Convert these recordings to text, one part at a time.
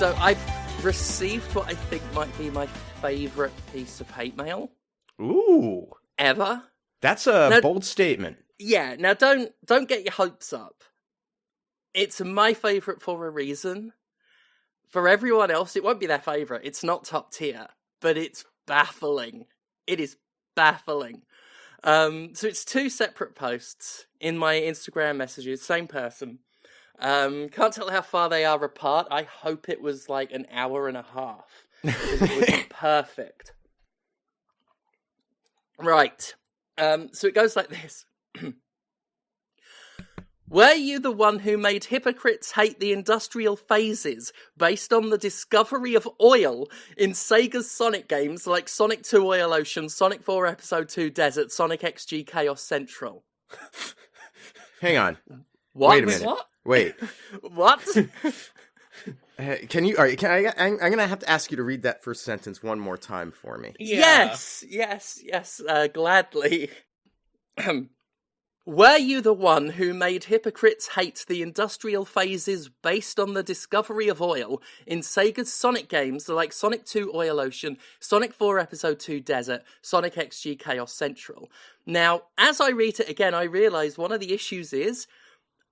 So I've received what I think might be my favourite piece of hate mail. Ooh. Ever. That's a bold statement. Yeah, now don't get your hopes up. It's my favourite for a reason. For everyone else, it won't be their favourite. It's not top tier, but it's baffling. It is baffling. So it's 2 separate posts in my Instagram messages, same person. Can't tell how far they are apart. I hope it was like an hour and a half. Because it would be perfect. Right. So it goes like this. Were you the one who made hypocrites hate the industrial phases based on the discovery of oil in Sega's Sonic games like Sonic 2 Oil Ocean, Sonic 4 Episode 2 Desert, Sonic XG Chaos Central? Hang on. What? Wait a minute. What? Wait. What? Can you? All right, I'm gonna have to ask you to read that first sentence one more time for me. Yeah. Yes. Gladly. Were you the one who made hypocrites hate the industrial phases based on the discovery of oil in Sega's Sonic games like Sonic 2 Oil Ocean, Sonic 4 Episode 2 Desert, Sonic XG Chaos Central? Now, as I read it again, I realise one of the issues is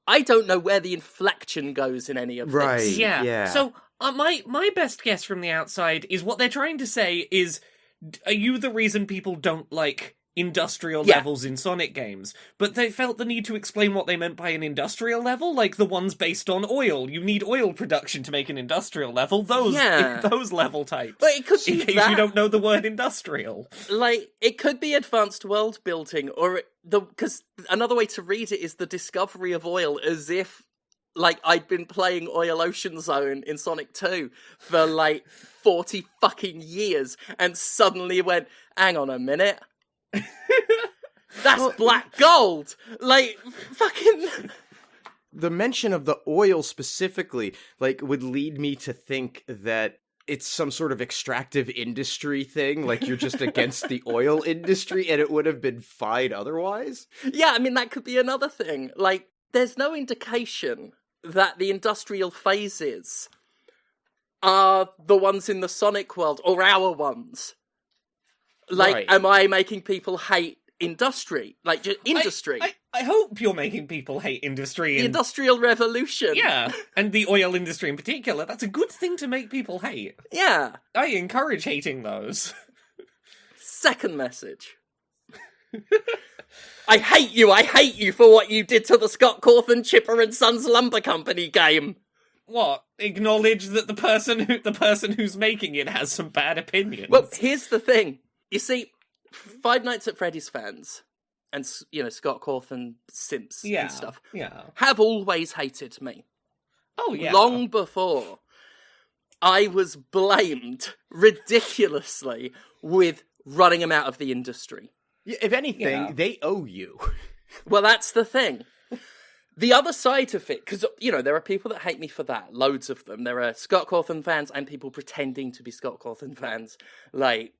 I don't know where the inflection goes in any of this. Right. Yeah. So my best guess from the outside is what they're trying to say is, are you the reason people don't like industrial levels in Sonic games? But they felt the need to explain what they meant by an industrial level, like the ones based on oil. You need oil production to make an industrial level. Those level types. But it could be in case you don't know the word industrial. Like, it could be advanced world building, or because another way to read it is the discovery of oil, as if like I'd been playing Oil Ocean Zone in Sonic 2 for like 40 fucking years, and suddenly went, hang on a minute. That's black gold! Like, fucking... The mention of the oil specifically, like, would lead me to think that it's some sort of extractive industry thing, like you're just against the oil industry and it would have been fine otherwise? Yeah, I mean, that could be another thing. Like, there's no indication that the industrial phases are the ones in the Sonic world, or our ones. Like, right. Am I making people hate industry? Like, just industry? I hope you're making people hate industry. The Industrial Revolution. Yeah, and the oil industry in particular. That's a good thing to make people hate. Yeah. I encourage hating those. Second message. I hate you for what you did to the Scott Cawthon Chipper and Sons Lumber Company game. What? Acknowledge that the person who's making it has some bad opinions. Well, here's the thing. You see, Five Nights at Freddy's fans, and, you know, Scott Cawthon simps and stuff, have always hated me. Oh, yeah. Long before I was blamed ridiculously with running them out of the industry. Yeah, if anything, they owe you. Well, that's the thing. The other side of it, because, you know, there are people that hate me for that. Loads of them. There are Scott Cawthon fans and people pretending to be Scott Cawthon fans. Like,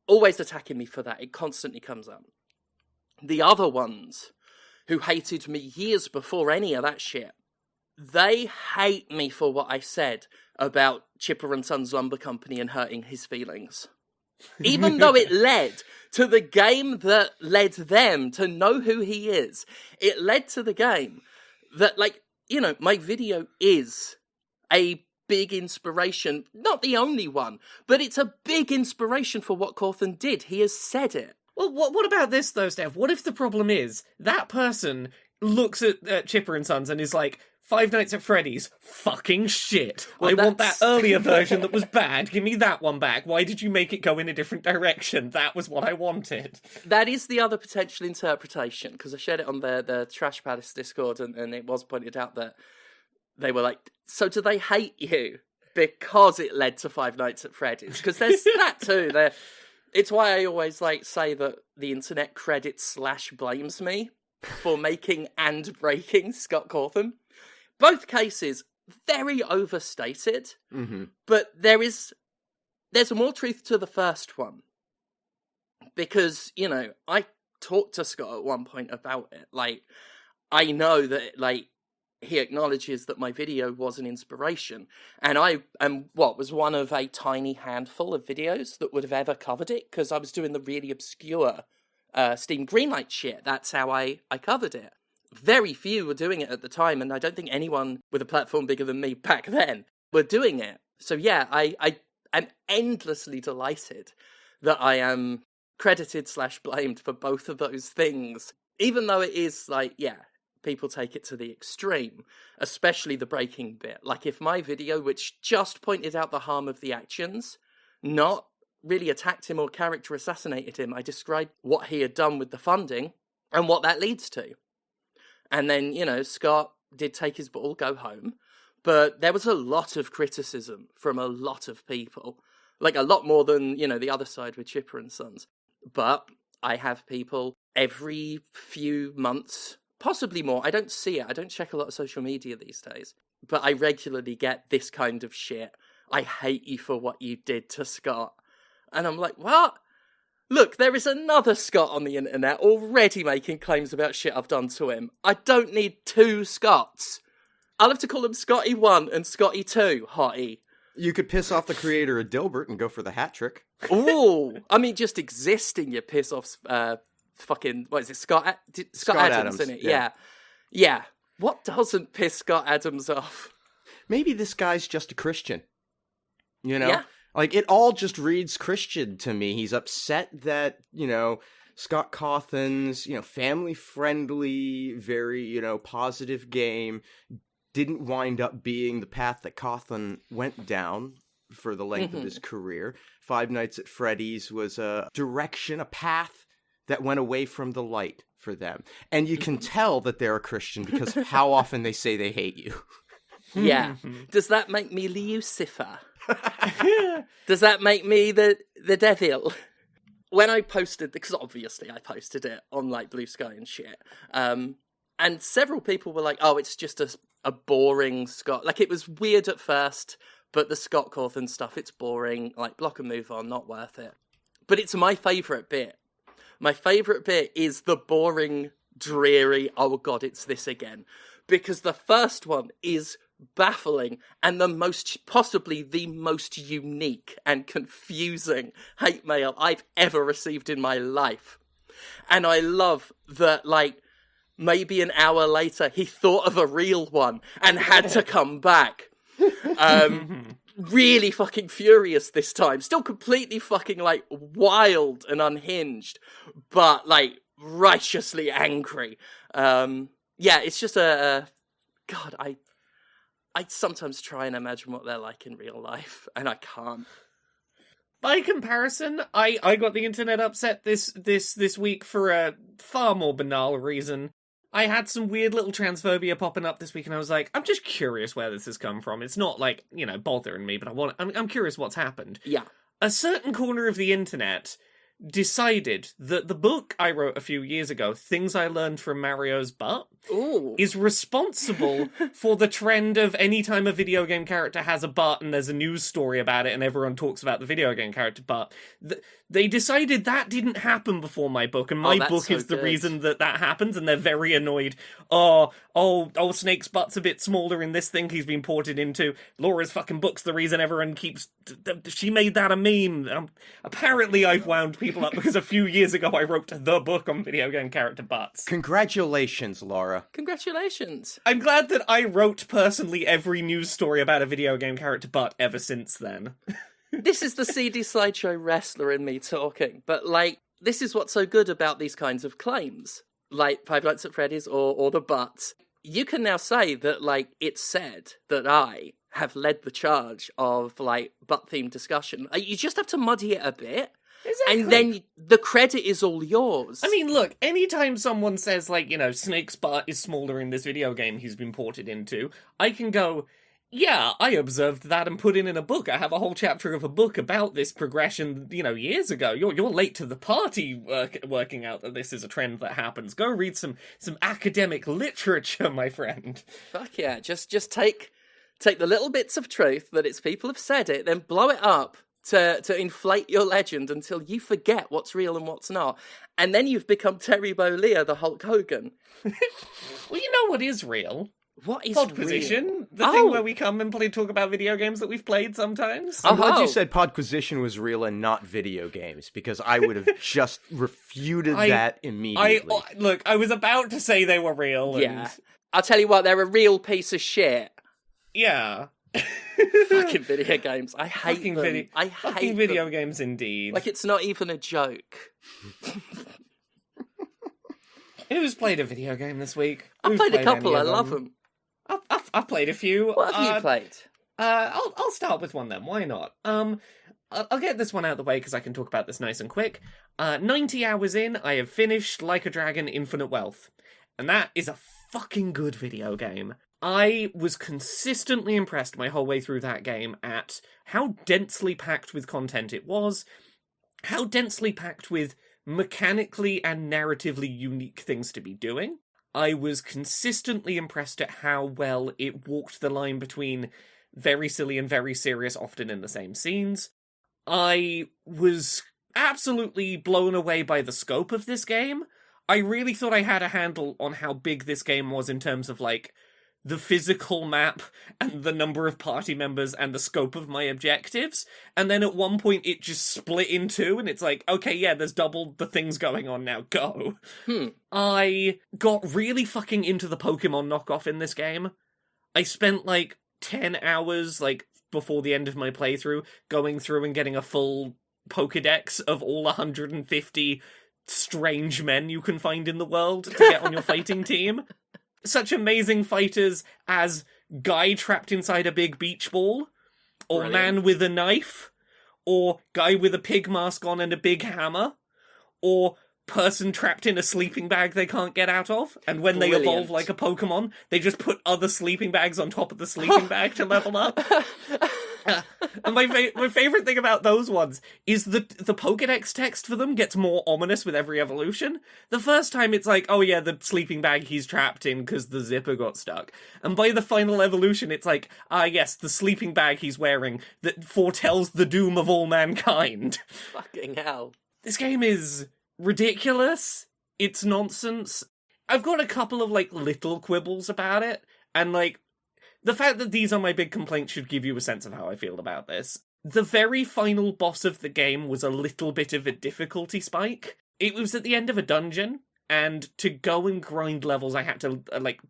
always attacking me for that. It constantly comes up. The other ones who hated me years before any of that shit, they hate me for what I said about Chipper and Sons Lumber Company and hurting his feelings. Even though it led to the game that led them to know who he is. It led to the game that, like, you know, my video is a big inspiration. Not the only one, but it's a big inspiration for what Cawthon did. He has said it. Well, what about this, though, Steph? What if the problem is that person looks at Chipper and Sons and is like, Five Nights at Freddy's, fucking shit. Well, I want that earlier version that was bad. Give me that one back. Why did you make it go in a different direction? That was what I wanted. That is the other potential interpretation, because I shared it on the Trash Palace Discord, and it was pointed out that they were like, so do they hate you because it led to Five Nights at Freddy's? Because there's that too. It's why I always like say that the internet credits / blames me for making and breaking Scott Cawthon. Both cases, very overstated, but there's more truth to the first one. Because, you know, I talked to Scott at one point about it. Like, I know that, like, he acknowledges that my video was an inspiration. And I was one of a tiny handful of videos that would have ever covered it, because I was doing the really obscure Steam Greenlight shit. That's how I covered it. Very few were doing it at the time, and I don't think anyone with a platform bigger than me back then were doing it. So yeah, I am endlessly delighted that I am credited / blamed for both of those things, even though it is like, yeah, people take it to the extreme, especially the breaking bit. Like, if my video, which just pointed out the harm of the actions, not really attacked him or character assassinated him, I described what he had done with the funding and what that leads to. And then, you know, Scott did take his ball, go home, but there was a lot of criticism from a lot of people, like a lot more than, you know, the other side with Chipper and Sons. But I have people every few months, possibly more. I don't see it. I don't check a lot of social media these days, but I regularly get this kind of shit. I hate you for what you did to Scott. And I'm like, what? Look, there is another Scott on the internet already making claims about shit I've done to him. I don't need two Scotts. I'll have to call him Scotty 1 and Scotty 2, hottie. You could piss off the creator of Dilbert and go for the hat trick. Ooh, I mean, just existing, you piss off, fucking, what is it, Scott Adams, isn't it? Yeah. What doesn't piss Scott Adams off? Maybe this guy's just a Christian. You know? Yeah. Like, it all just reads Christian to me. He's upset that, you know, Scott Cawthon's, you know, family-friendly, very, you know, positive game didn't wind up being the path that Cawthon went down for the length of his career. Five Nights at Freddy's was a direction, a path that went away from the light for them. And you can tell that they're a Christian because of how often they say they hate you. Yeah. Does that make me Lucifer? Does that make me the devil? When I posted, because obviously I posted it on like Blue Sky and shit, and several people were like, oh, it's just a boring Scott. Like, it was weird at first, but the Scott Cawthon stuff, it's boring. Like, block and move on, not worth it. But it's my favourite bit. My favourite bit is the boring, dreary, oh god, it's this again. Because the first one is baffling and possibly the most unique and confusing hate mail I've ever received in my life. And I love that, like, maybe an hour later he thought of a real one and had to come back. Really fucking furious this time. Still completely fucking, like, wild and unhinged, but, like, righteously angry. Yeah, it's just God, I sometimes try and imagine what they're like in real life, and I can't. By comparison, I got the internet upset this week for a far more banal reason. I had some weird little transphobia popping up this week, and I was like, I'm just curious where this has come from. It's not, like, you know, bothering me, but I'm curious what's happened. Yeah. A certain corner of the internet decided that the book I wrote a few years ago, Things I Learned from Mario's Butt, is responsible for the trend of any time a video game character has a butt and there's a news story about it and everyone talks about the video game character butt. They decided that didn't happen before my book, and my book is the reason that happens, and they're very annoyed. Oh, Snake's butt's a bit smaller in this thing he's been ported into. Laura's fucking book's the reason everyone keeps... She made that a meme. Apparently I've wound people up because a few years ago I wrote the book on video game character butts. Congratulations, Laura. Congratulations. I'm glad that I wrote personally every news story about a video game character butt ever since then. This is the CD Slideshow wrestler in me talking, but, like, this is what's so good about these kinds of claims, like Five Nights at Freddy's or the butts. You can now say that, like, it's said that I have led the charge of, like, butt-themed discussion. You just have to muddy it a bit. Exactly. And then the credit is all yours. I mean, look, anytime someone says, like, you know, Snake's butt is smaller in this video game he's been ported into, I can go, yeah, I observed that and put it in a book. I have a whole chapter of a book about this progression, you know, years ago. You're late to the party working out that this is a trend that happens. Go read some academic literature, my friend. Fuck yeah, just take the little bits of truth that it's people have said it, then blow it up to inflate your legend until you forget what's real and what's not. And then you've become Terry Bollea, the Hulk Hogan. Well, you know what is real? What is Podquisition, real? the thing where we come and talk about video games that we've played sometimes. I'm glad you said Podquisition was real and not video games, because I would have just refuted that immediately. I was about to say they were real. Yeah. I'll tell you what, they're a real piece of shit. Yeah. Fucking video games. I hate them. I hate video them. games indeed. Like, it's not even a joke. Who's played a video game this week? I've played a couple, I love them. I've played a few. What have you played? I'll start with one then. Why not? I'll get this one out of the way because I can talk about this nice and quick. 90 hours in, I have finished Like a Dragon: Infinite Wealth, and that is a fucking good video game. I was consistently impressed my whole way through that game at how densely packed with content it was, how densely packed with mechanically and narratively unique things to be doing. I was consistently impressed at how well it walked the line between very silly and very serious, often in the same scenes. I was absolutely blown away by the scope of this game. I really thought I had a handle on how big this game was in terms of, like, the physical map and the number of party members and the scope of my objectives. And then at one point it just split in two and it's like, okay, yeah, there's double the things going on now, go. I got really fucking into the Pokemon knockoff in this game. I spent like 10 hours, like, before the end of my playthrough, going through and getting a full Pokedex of all 150 strange men you can find in the world to get on your fighting team. Such amazing fighters as guy trapped inside a big beach ball, or Brilliant. man with a knife, or guy with a pig mask on and a big hammer, or person trapped in a sleeping bag they can't get out of, and when they evolve like a Pokemon, they just put other sleeping bags on top of the sleeping bag to level up. And my favorite thing about those ones is that the Pokedex text for them gets more ominous with every evolution. The first time it's like, oh yeah, the sleeping bag he's trapped in because the zipper got stuck. And by the final evolution, it's like, yes, the sleeping bag he's wearing that foretells the doom of all mankind. Fucking hell. This game is ridiculous. It's nonsense. I've got a couple of, like, little quibbles about it, and, like, the fact that these are my big complaints should give you a sense of how I feel about this. The very final boss of the game was a little bit of a difficulty spike. It was at the end of a dungeon, and to go and grind levels, I had to,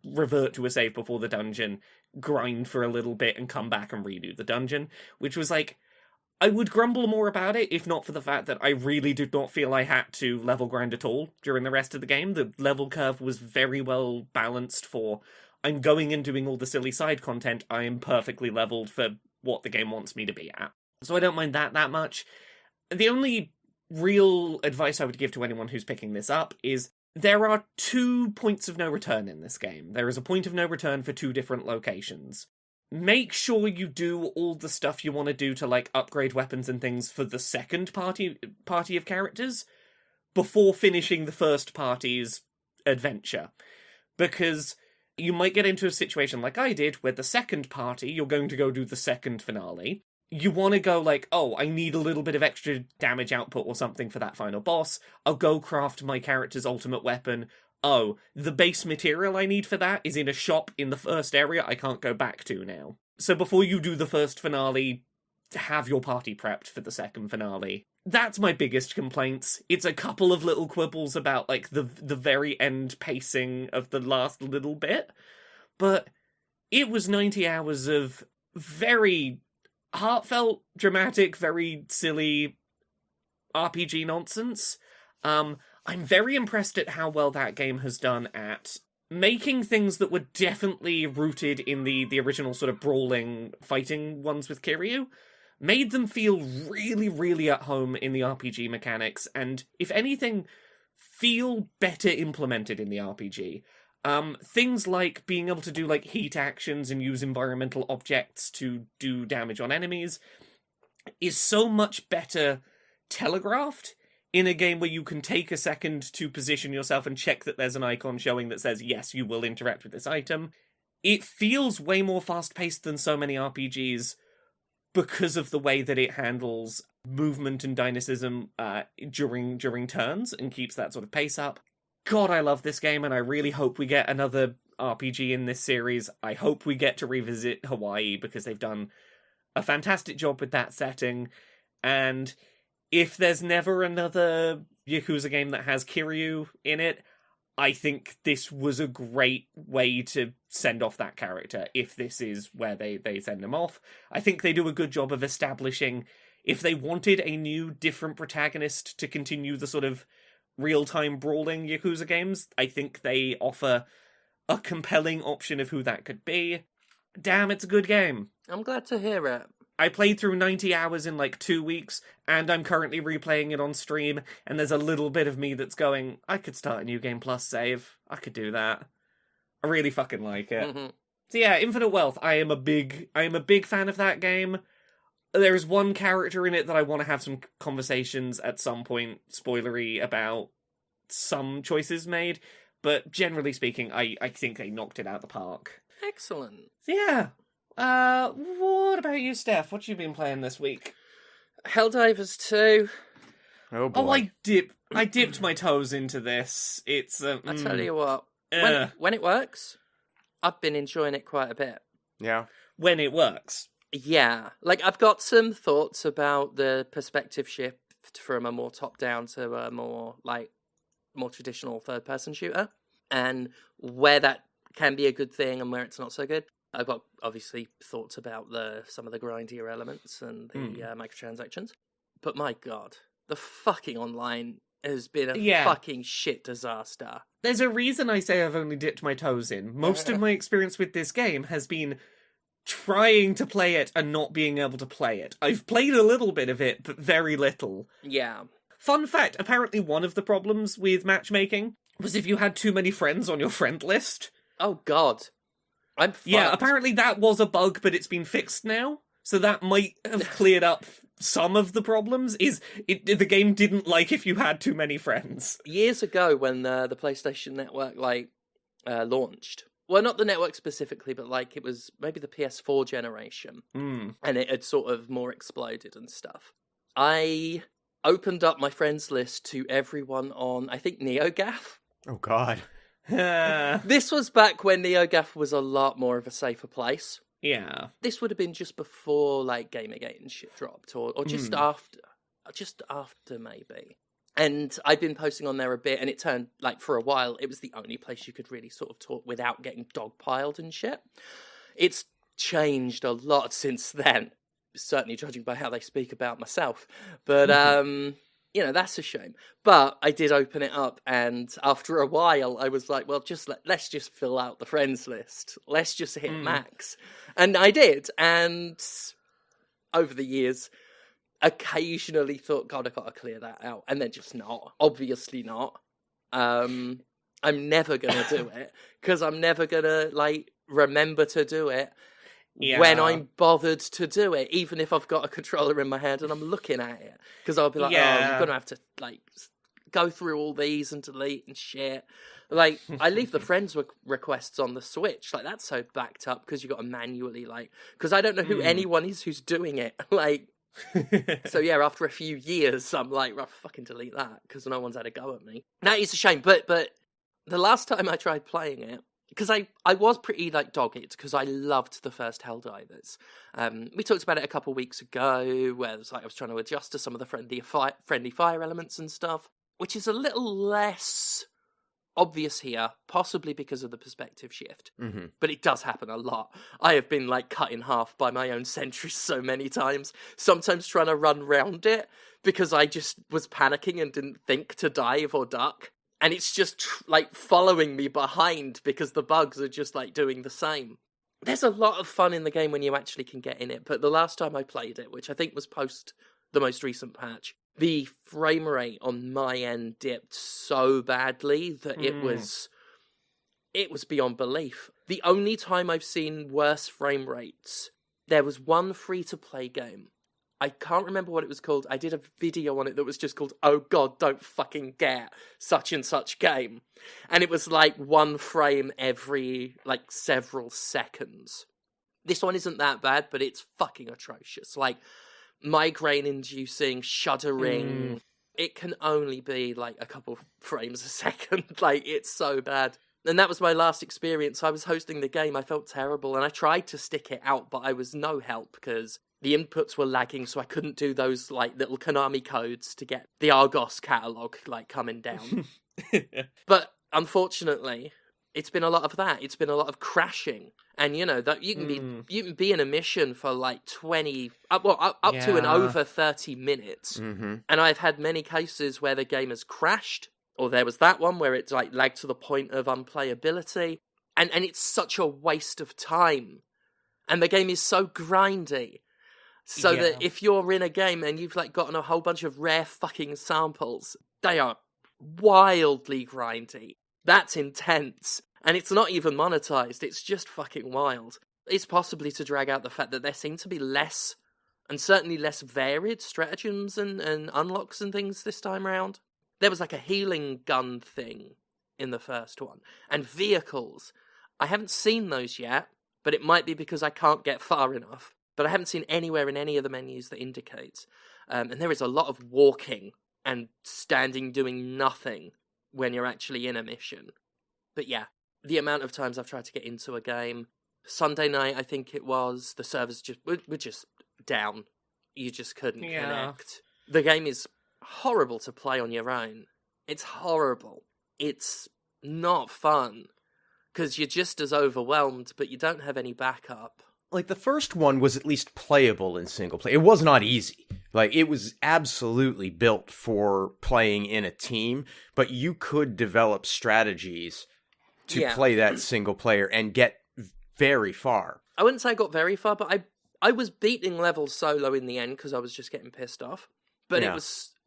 revert to a save before the dungeon, grind for a little bit, and come back and redo the dungeon, which was, like, I would grumble more about it if not for the fact that I really did not feel I had to level grind at all during the rest of the game. The level curve was very well balanced for, I'm going and doing all the silly side content, I am perfectly leveled for what the game wants me to be at. So I don't mind that much. The only real advice I would give to anyone who's picking this up is there are 2 points of no return in this game. There is a point of no return for 2 different locations. Make sure you do all the stuff you want to do to, like, upgrade weapons and things for the second party of characters before finishing the first party's adventure. Because you might get into a situation like I did, where the second party, you're going to go do the second finale. You want to go like, oh, I need a little bit of extra damage output or something for that final boss. I'll go craft my character's ultimate weapon. Oh, the base material I need for that is in a shop in the first area I can't go back to now. So before you do the first finale, have your party prepped for the second finale. That's my biggest complaints. It's a couple of little quibbles about, like, the very end pacing of the last little bit. But it was 90 hours of very heartfelt, dramatic, very silly RPG nonsense. I'm very impressed at how well that game has done at making things that were definitely rooted in the original sort of brawling, fighting ones with Kiryu, made them feel really, really at home in the RPG mechanics, and, if anything, feel better implemented in the RPG. Things like being able to do, like, heat actions and use environmental objects to do damage on enemies is so much better telegraphed in a game where you can take a second to position yourself and check that there's an icon showing that says, yes, you will interact with this item. It feels way more fast-paced than so many RPGs because of the way that it handles movement and dynamism during turns and keeps that sort of pace up. God, I love this game, and I really hope we get another RPG in this series. I hope we get to revisit Hawaii, because they've done a fantastic job with that setting. And if there's never another Yakuza game that has Kiryu in it, I think this was a great way to send off that character, if this is where they send him off. I think they do a good job of establishing, if they wanted a new, different protagonist to continue the sort of real-time brawling Yakuza games, I think they offer a compelling option of who that could be. Damn, it's a good game. I'm glad to hear it. I played through 90 hours in like 2 weeks, and I'm currently replaying it on stream, and there's a little bit of me that's going, I could start a New Game Plus save. I could do that. I really fucking like it. Mm-hmm. So yeah, Infinite Wealth, I am a big fan of that game. There's one character in it that I want to have some conversations at some point, spoilery, about some choices made, but generally speaking, I think they knocked it out of the park. Excellent. So yeah. What about you, Steph? What you been playing this week? Helldivers 2. Oh boy. Oh, I dipped my toes into this. It's I tell you what, when it works, I've been enjoying it quite a bit. Yeah. When it works. Yeah, like I've got some thoughts about the perspective shift from a more top-down to a more traditional third-person shooter, and where that can be a good thing and where it's not so good. I've got, obviously, thoughts about some of the grindier elements and the microtransactions. But my god, the fucking online has been a fucking shit disaster. There's a reason I say I've only dipped my toes in. Most of my experience with this game has been trying to play it and not being able to play it. I've played a little bit of it, but very little. Yeah. Fun fact, apparently one of the problems with matchmaking was if you had too many friends on your friend list. Oh god. I'm fucked. Yeah, apparently that was a bug, but it's been fixed now. So that might have cleared up some of the problems. The game didn't like if you had too many friends. Years ago, when the PlayStation Network launched, well, not the network specifically, but it was maybe the PS4 generation, and it had sort of more exploded and stuff. I opened up my friends list to everyone on, I think, NeoGAF. Oh god. This was back when NeoGAF was a lot more of a safer place. Yeah. This would have been just before Gamergate and shit dropped, or just after. Just after, maybe. And I'd been posting on there a bit, and it turned, for a while, it was the only place you could really sort of talk without getting dogpiled and shit. It's changed a lot since then, certainly judging by how they speak about myself. But, that's a shame. But I did open it up, and after a while, I was like, well, let's just fill out the friends list. Let's just hit max. And I did, and over the years, occasionally thought, God, I've got to clear that out. And then just not. Obviously not. I'm never going to do it, because I'm never going to, remember to do it when I'm bothered to do it, even if I've got a controller in my hand and I'm looking at it. Because I'll be like, I'm going to have to, go through all these and delete and shit. I leave the friends requests on the Switch. That's so backed up, because you've got to manually, because I don't know who anyone is who's doing it. So yeah, after a few years, I'm like, well, fucking delete that, because no one's had a go at me. That is a shame, but the last time I tried playing it, because I was pretty dogged, because I loved the first Helldivers. We talked about it a couple of weeks ago, where it was I was trying to adjust to some of the friendly fire elements and stuff, which is a little less obvious here, possibly because of the perspective shift. Mm-hmm. But it does happen a lot. I have been cut in half by my own sentries so many times, sometimes trying to run round it because I just was panicking and didn't think to dive or duck. And it's just following me behind because the bugs are just doing the same. There's a lot of fun in the game when you actually can get in it, but the last time I played it, which I think was post the most recent patch, the frame rate on my end dipped so badly that it was beyond belief. The only time I've seen worse frame rates, there was one free-to-play game. I can't remember what it was called. I did a video on it that was just called, "Oh God, don't fucking get such and such game." And it was one frame every several seconds. This one isn't that bad, but it's fucking atrocious. Migraine-inducing, shuddering. It can only be a couple frames a second. It's so bad. And that was my last experience. I was hosting the game. I felt terrible, and I tried to stick it out, but I was no help because the inputs were lagging, so I couldn't do those like little Konami codes to get the Argos catalog like coming down. But unfortunately, it's been a lot of that. It's been a lot of crashing, and that you can be in a mission for like 20 up to and over 30 minutes. Mm-hmm. And I've had many cases where the game has crashed. Or there was that one where it like lagged to the point of unplayability. And it's such a waste of time. And the game is so grindy. So that if you're in a game and you've like gotten a whole bunch of rare fucking samples, they are wildly grindy. That's intense. And it's not even monetized. It's just fucking wild. It's possibly to drag out the fact that there seem to be less, and certainly less varied stratagems and unlocks and things this time around. There was like a healing gun thing in the first one. And vehicles. I haven't seen those yet, but it might be because I can't get far enough. But I haven't seen anywhere in any of the menus that indicates. And there is a lot of walking and standing doing nothing when you're actually in a mission. But yeah, the amount of times I've tried to get into a game. Sunday night, I think it was, the servers were just down. You just couldn't connect. The game is horrible to play on your own. It's horrible. It's not fun because you're just as overwhelmed, but you don't have any backup. Like, the first one was at least playable in single player. It was not easy. Like, it was absolutely built for playing in a team, but you could develop strategies to play that single player and get very far. I wouldn't say I got very far, but I was beating levels solo in the end because I was just getting pissed off. But it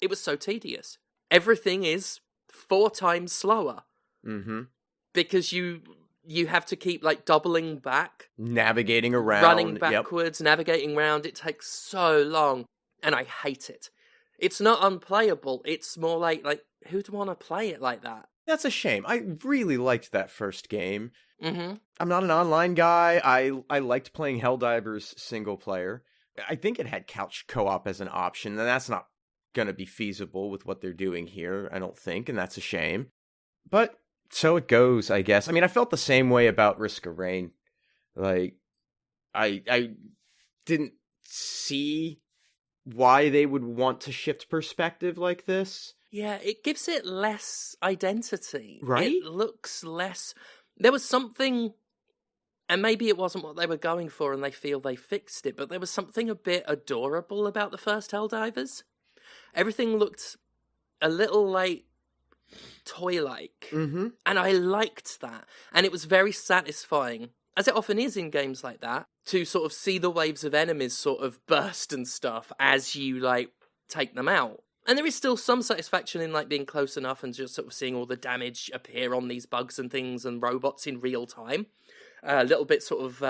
was so tedious. Everything is 4 times slower. Mm-hmm. Because you have to keep like doubling back. Navigating around. Running backwards, navigating around. It takes so long. And I hate it. It's not unplayable. It's more like who'd want to play it like that? That's a shame. I really liked that first game. Mm-hmm. I'm not an online guy. I liked playing Helldivers single player. I think it had couch co-op as an option, and that's not going to be feasible with what they're doing here, I don't think, and that's a shame. But so it goes, I guess. I mean, I felt the same way about Risk of Rain. Like, I didn't see why they would want to shift perspective like this. Yeah, it gives it less identity. Right? It looks less... There was something... And maybe it wasn't what they were going for and they feel they fixed it, but there was something a bit adorable about the first Helldivers. Everything looked a little, like, toy-like. Mm-hmm. And I liked that. And it was very satisfying, as it often is in games like that, to sort of see the waves of enemies sort of burst and stuff as you, like, take them out. And there is still some satisfaction in, like, being close enough and just sort of seeing all the damage appear on these bugs and things and robots in real time. A little bit sort of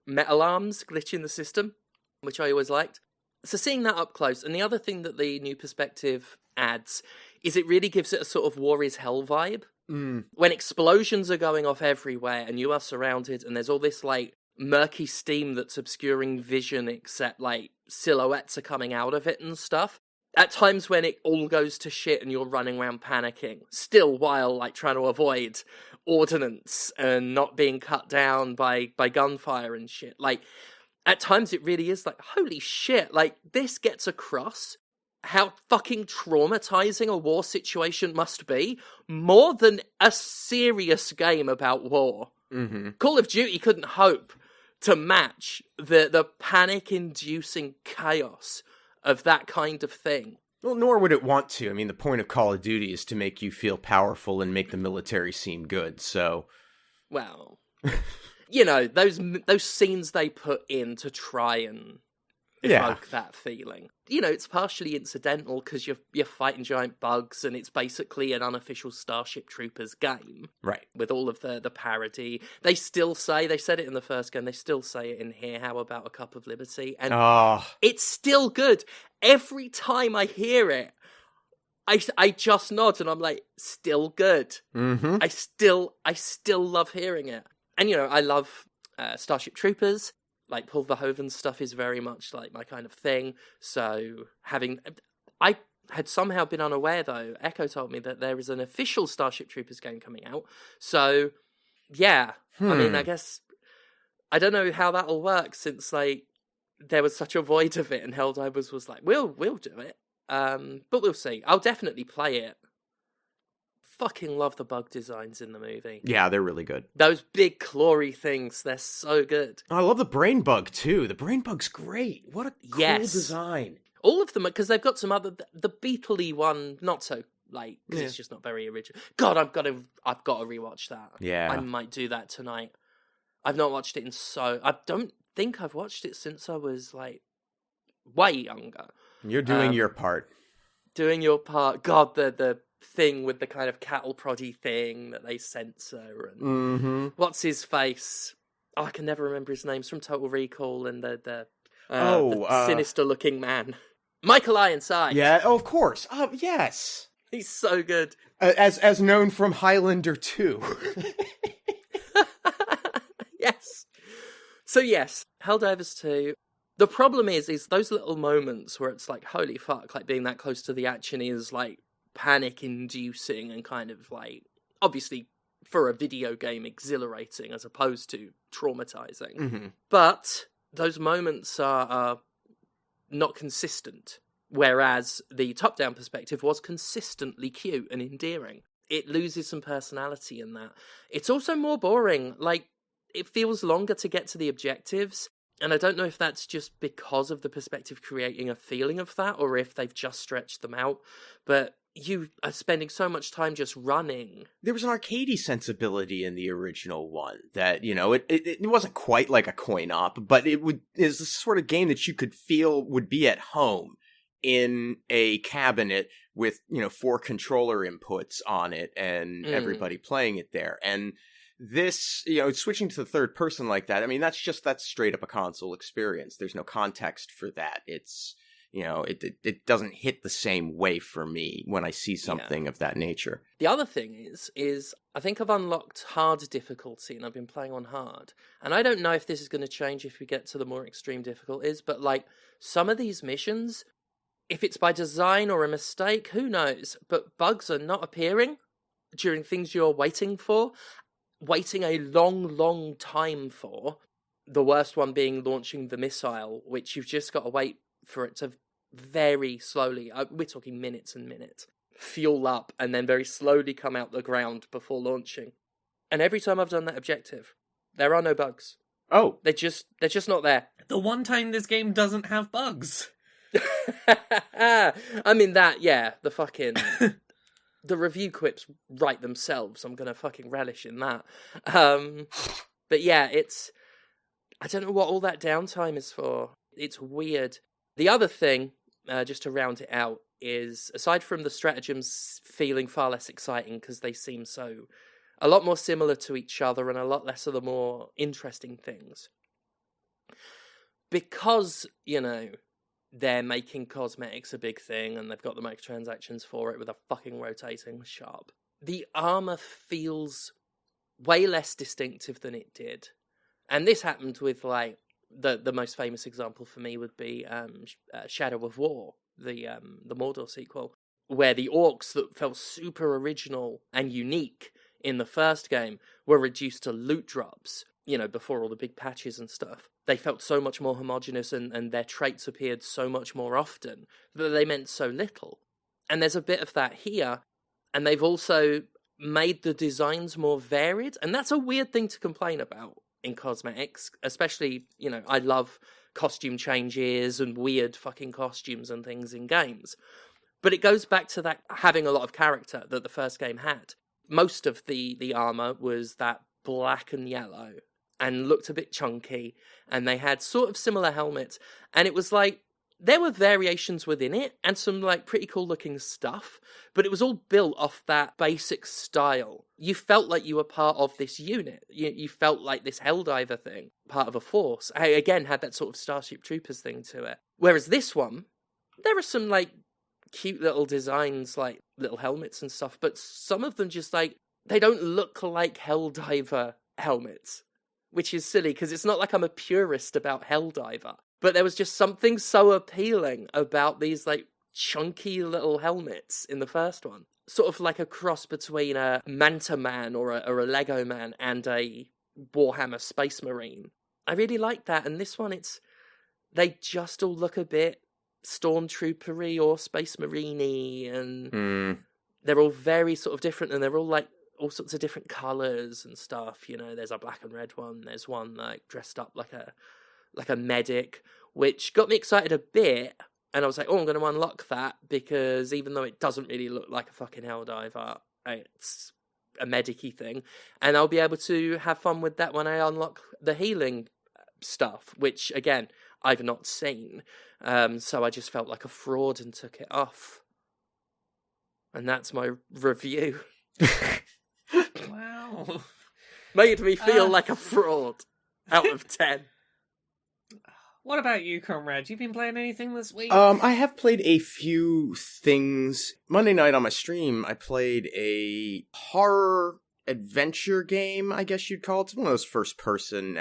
metal arms glitching the system, which I always liked. So seeing that up close, and the other thing that the new perspective adds is it really gives it a sort of War is Hell vibe. Mm. When explosions are going off everywhere and you are surrounded and there's all this like murky steam that's obscuring vision except like silhouettes are coming out of it and stuff. At times when it all goes to shit and you're running around panicking, still while like trying to avoid ordnance and not being cut down by gunfire and shit. Like, at times it really is like, holy shit, like, this gets across how fucking traumatizing a war situation must be, more than a serious game about war. Mm-hmm. Call of Duty couldn't hope to match the panic-inducing chaos of that kind of thing. Well, nor would it want to. I mean, the point of Call of Duty is to make you feel powerful and make the military seem good, so... Well, you know, those scenes they put in to try and evoke that feeling. You know, it's partially incidental because you're fighting giant bugs and it's basically an unofficial Starship Troopers game. Right. With all of the parody. They still say, they said it in the first game, they still say it in here, how about a cup of liberty? And it's still good. Every time I hear it, I just nod and I'm like, still good. Mm-hmm. I still love hearing it. And, you know, I love Starship Troopers. Like, Paul Verhoeven's stuff is very much, like, my kind of thing. So, I had somehow been unaware, though. Echo told me that there is an official Starship Troopers game coming out. So, yeah. I mean, I guess... I don't know how that'll work, since, like, there was such a void of it, and Helldivers was like, we'll do it. But we'll see. I'll definitely play it. Fucking love the bug designs in the movie. Yeah, they're really good. Those big clawy things, they're so good. Oh, I love the brain bug, too. The brain bug's great. What a cool design. All of them, because they've got some other... The Beetle-y one, not so, like, because it's just not very original. God, I've got to rewatch that. Yeah. I might do that tonight. I've not watched it in so... I don't think I've watched it since I was, like, way younger. You're doing your part. Doing your part. God, the thing with the kind of cattle proddy thing that they censor. And what's his face? Oh, I can never remember his names from Total Recall, and the sinister-looking man. Michael Ironside. Yeah, oh, of course. Oh, yes. He's so good. As known from Highlander 2. Yes. So yes, Helldivers 2. The problem is those little moments where it's like, holy fuck, like being that close to the action is like panic-inducing and kind of like, obviously for a video game, exhilarating as opposed to traumatizing. But those moments are not consistent, whereas the top-down perspective was consistently cute and endearing. It loses some personality in that. It's also more boring. Like, it feels longer to get to the objectives, and I don't know if that's just because of the perspective creating a feeling of that, or if they've just stretched them out, but you are spending so much time just running. There was an arcadey sensibility in the original one that, you know, it wasn't quite like a coin-op, but is the sort of game that you could feel would be at home in a cabinet with, you know, 4 controller inputs on it and everybody playing it there. And this, you know, switching to the third person like that, I mean, that's straight up a console experience. There's no context for that. It's, you know, it doesn't hit the same way for me when I see something of that nature. The other thing is I think I've unlocked hard difficulty and I've been playing on hard. And I don't know if this is going to change if we get to the more extreme difficulties, but like some of these missions, if it's by design or a mistake, who knows? But bugs are not appearing during things you're waiting a long time for. The worst one being launching the missile, which you've just got to wait for it to very slowly, we're talking minutes and minutes, fuel up and then very slowly come out the ground before launching. And every time I've done that objective, there are no bugs. Oh. They're just not there. The one time this game doesn't have bugs. I mean the fucking... the review quips write themselves. I'm gonna fucking relish in that. But yeah, I don't know what all that downtime is for. It's weird. The other thing, just to round it out, is aside from the stratagems feeling far less exciting because they seem a lot more similar to each other and a lot less of the more interesting things. Because, you know, they're making cosmetics a big thing and they've got the microtransactions for it with a fucking rotating sharp. The armor feels way less distinctive than it did. And this happened with, like, the most famous example for me would be Shadow of War, the Mordor sequel, where the orcs that felt super original and unique in the first game were reduced to loot drops, you know, before all the big patches and stuff. They felt so much more homogenous and their traits appeared so much more often that they meant so little. And there's a bit of that here, and they've also made the designs more varied, and that's a weird thing to complain about in cosmetics, especially, you know, I love costume changes and weird fucking costumes and things in games. But it goes back to that having a lot of character that the first game had. Most of the armor was that black and yellow and looked a bit chunky, and they had sort of similar helmets, and it was like, there were variations within it and some like pretty cool looking stuff, but it was all built off that basic style. You felt like you were part of this unit. You felt like this Helldiver thing, part of a force. I, again, had that sort of Starship Troopers thing to it. Whereas this one, there are some like cute little designs, like little helmets and stuff, but some of them just like, they don't look like Helldiver helmets, which is silly because it's not like I'm a purist about Helldiver. But there was just something so appealing about these, like, chunky little helmets in the first one. Sort of like a cross between a Manta Man or a Lego Man and a Warhammer Space Marine. I really like that, and this one, they just all look a bit stormtroopery or Space Marine-y, and they're all very sort of different, and they're all like all sorts of different colours and stuff. You know, there's a black and red one. There's one like dressed up like a medic, which got me excited a bit. And I was like, oh, I'm going to unlock that, because even though it doesn't really look like a fucking Helldiver, it's a medic-y thing. And I'll be able to have fun with that when I unlock the healing stuff, which, again, I've not seen. So I just felt like a fraud and took it off. And that's my review. Wow. Made me feel like a fraud out of 10. What about you, Comrade? You been playing anything this week? I have played a few things. Monday night on my stream, I played a horror adventure game, I guess you'd call it. It's one of those first-person,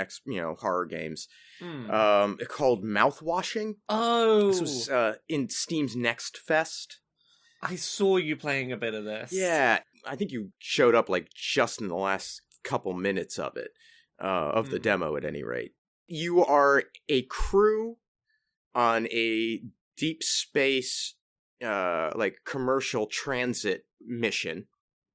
horror games. Called Mouthwashing. Oh! This was in Steam's Next Fest. I saw you playing a bit of this. Yeah, I think you showed up like just in the last couple minutes of it, of the demo at any rate. You are a crew on a deep space, commercial transit mission,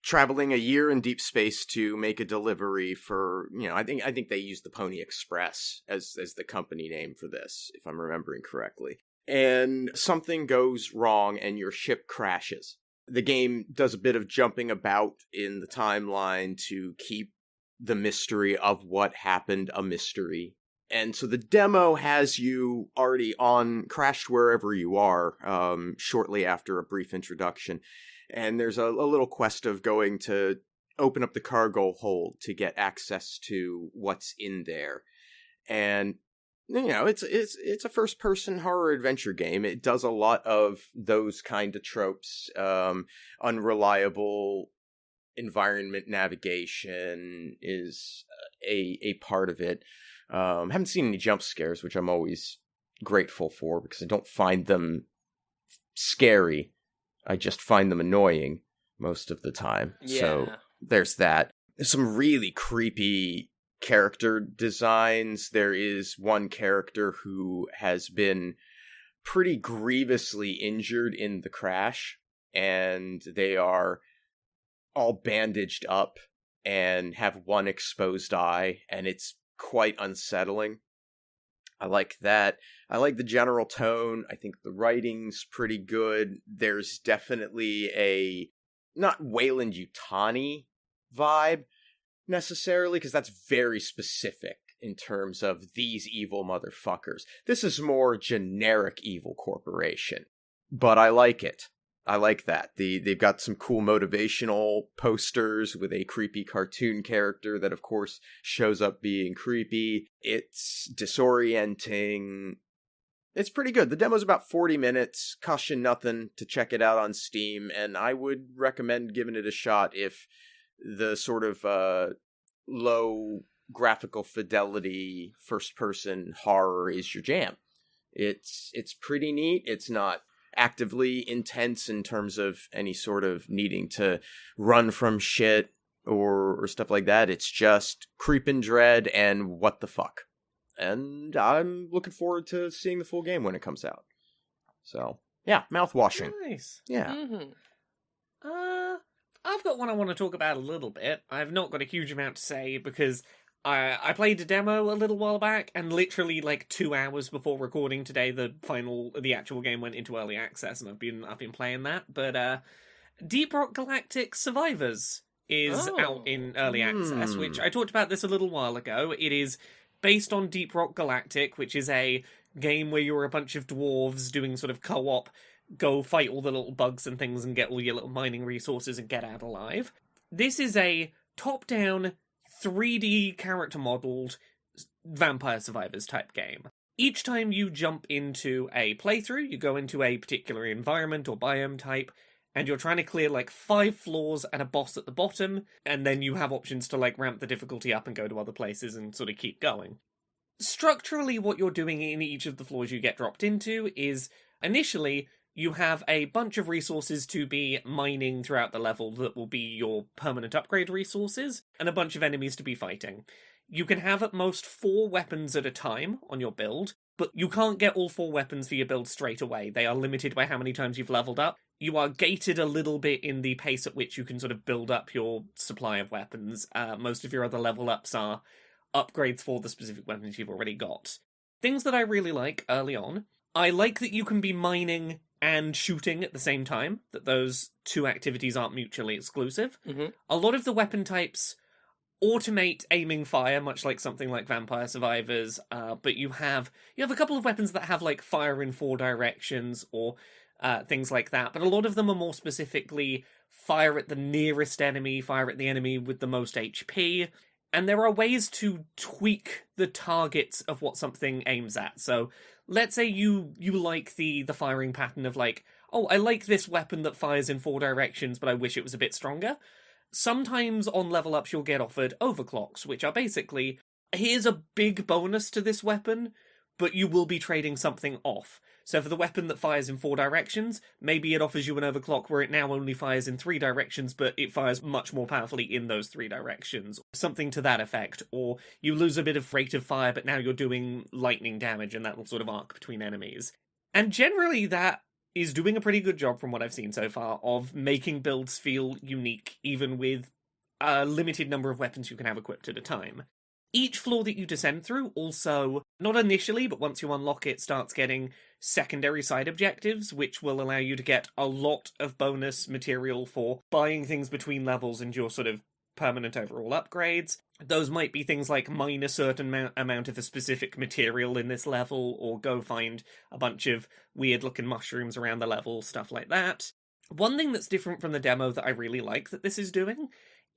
traveling a year in deep space to make a delivery for, I think they used the Pony Express as the company name for this, if I'm remembering correctly. And something goes wrong and your ship crashes. The game does a bit of jumping about in the timeline to keep the mystery of what happened a mystery. And so the demo has you already crashed wherever you are, shortly after a brief introduction. And there's a little quest of going to open up the cargo hold to get access to what's in there. And, it's a first-person horror adventure game. It does a lot of those kind of tropes. Unreliable environment navigation is a part of it. Haven't seen any jump scares, which I'm always grateful for, because I don't find them scary. I just find them annoying most of the time. Yeah. So there's that. There's some really creepy character designs. There is one character who has been pretty grievously injured in the crash, and they are all bandaged up and have one exposed eye, and it's quite unsettling. I like that. I like the general tone. I think the writing's pretty good. There's definitely a not Weyland-Yutani vibe necessarily, because that's very specific in terms of these evil motherfuckers. This is more generic evil corporation, but I like it. I like that. They've got some cool motivational posters with a creepy cartoon character that, of course, shows up being creepy. It's disorienting. It's pretty good. The demo's about 40 minutes, costs you nothing to check it out on Steam, and I would recommend giving it a shot if the sort of low graphical fidelity first-person horror is your jam. It's pretty neat. It's not actively intense in terms of any sort of needing to run from shit or stuff like that. It's just creep and dread and what the fuck. And I'm looking forward to seeing the full game when it comes out. So, yeah, Mouthwashing. Nice. Yeah. Mm-hmm. I've got one I want to talk about a little bit. I've not got a huge amount to say because I played a demo a little while back, and literally like 2 hours before recording today, the actual game went into early access, and I've been playing that. But Deep Rock Galactic Survivors is out in early access, which I talked about this a little while ago. It is based on Deep Rock Galactic, which is a game where you're a bunch of dwarves doing sort of co-op, go fight all the little bugs and things and get all your little mining resources and get out alive. This is a top-down 3D character modeled Vampire Survivors type game. Each time you jump into a playthrough, you go into a particular environment or biome type, and you're trying to clear like 5 floors and a boss at the bottom, and then you have options to like ramp the difficulty up and go to other places and sort of keep going. Structurally, what you're doing in each of the floors you get dropped into is, initially, you have a bunch of resources to be mining throughout the level that will be your permanent upgrade resources, and a bunch of enemies to be fighting. You can have at most 4 weapons at a time on your build, but you can't get all 4 weapons for your build straight away. They are limited by how many times you've leveled up. You are gated a little bit in the pace at which you can sort of build up your supply of weapons. Most of your other level ups are upgrades for the specific weapons you've already got. Things that I really like early on. I like that you can be mining and shooting at the same time, that those 2 activities aren't mutually exclusive. Mm-hmm. A lot of the weapon types automate aiming fire, much like something like Vampire Survivors, but you have a couple of weapons that have like fire in 4 directions or things like that, but a lot of them are more specifically fire at the nearest enemy, fire at the enemy with the most HP, and there are ways to tweak the targets of what something aims at. So let's say you like the firing pattern of like, oh, I like this weapon that fires in 4 directions, but I wish it was a bit stronger. Sometimes on level ups you'll get offered overclocks, which are basically, here's a big bonus to this weapon, but you will be trading something off. So for the weapon that fires in 4 directions, maybe it offers you an overclock where it now only fires in 3 directions, but it fires much more powerfully in those 3 directions. Something to that effect. Or you lose a bit of rate of fire, but now you're doing lightning damage, and that will sort of arc between enemies. And generally that is doing a pretty good job from what I've seen so far of making builds feel unique, even with a limited number of weapons you can have equipped at a time. Each floor that you descend through also, not initially, but once you unlock it, starts getting secondary side objectives, which will allow you to get a lot of bonus material for buying things between levels and your sort of permanent overall upgrades. Those might be things like mine a certain amount of a specific material in this level, or go find a bunch of weird-looking mushrooms around the level, stuff like that. One thing that's different from the demo that I really like that this is doing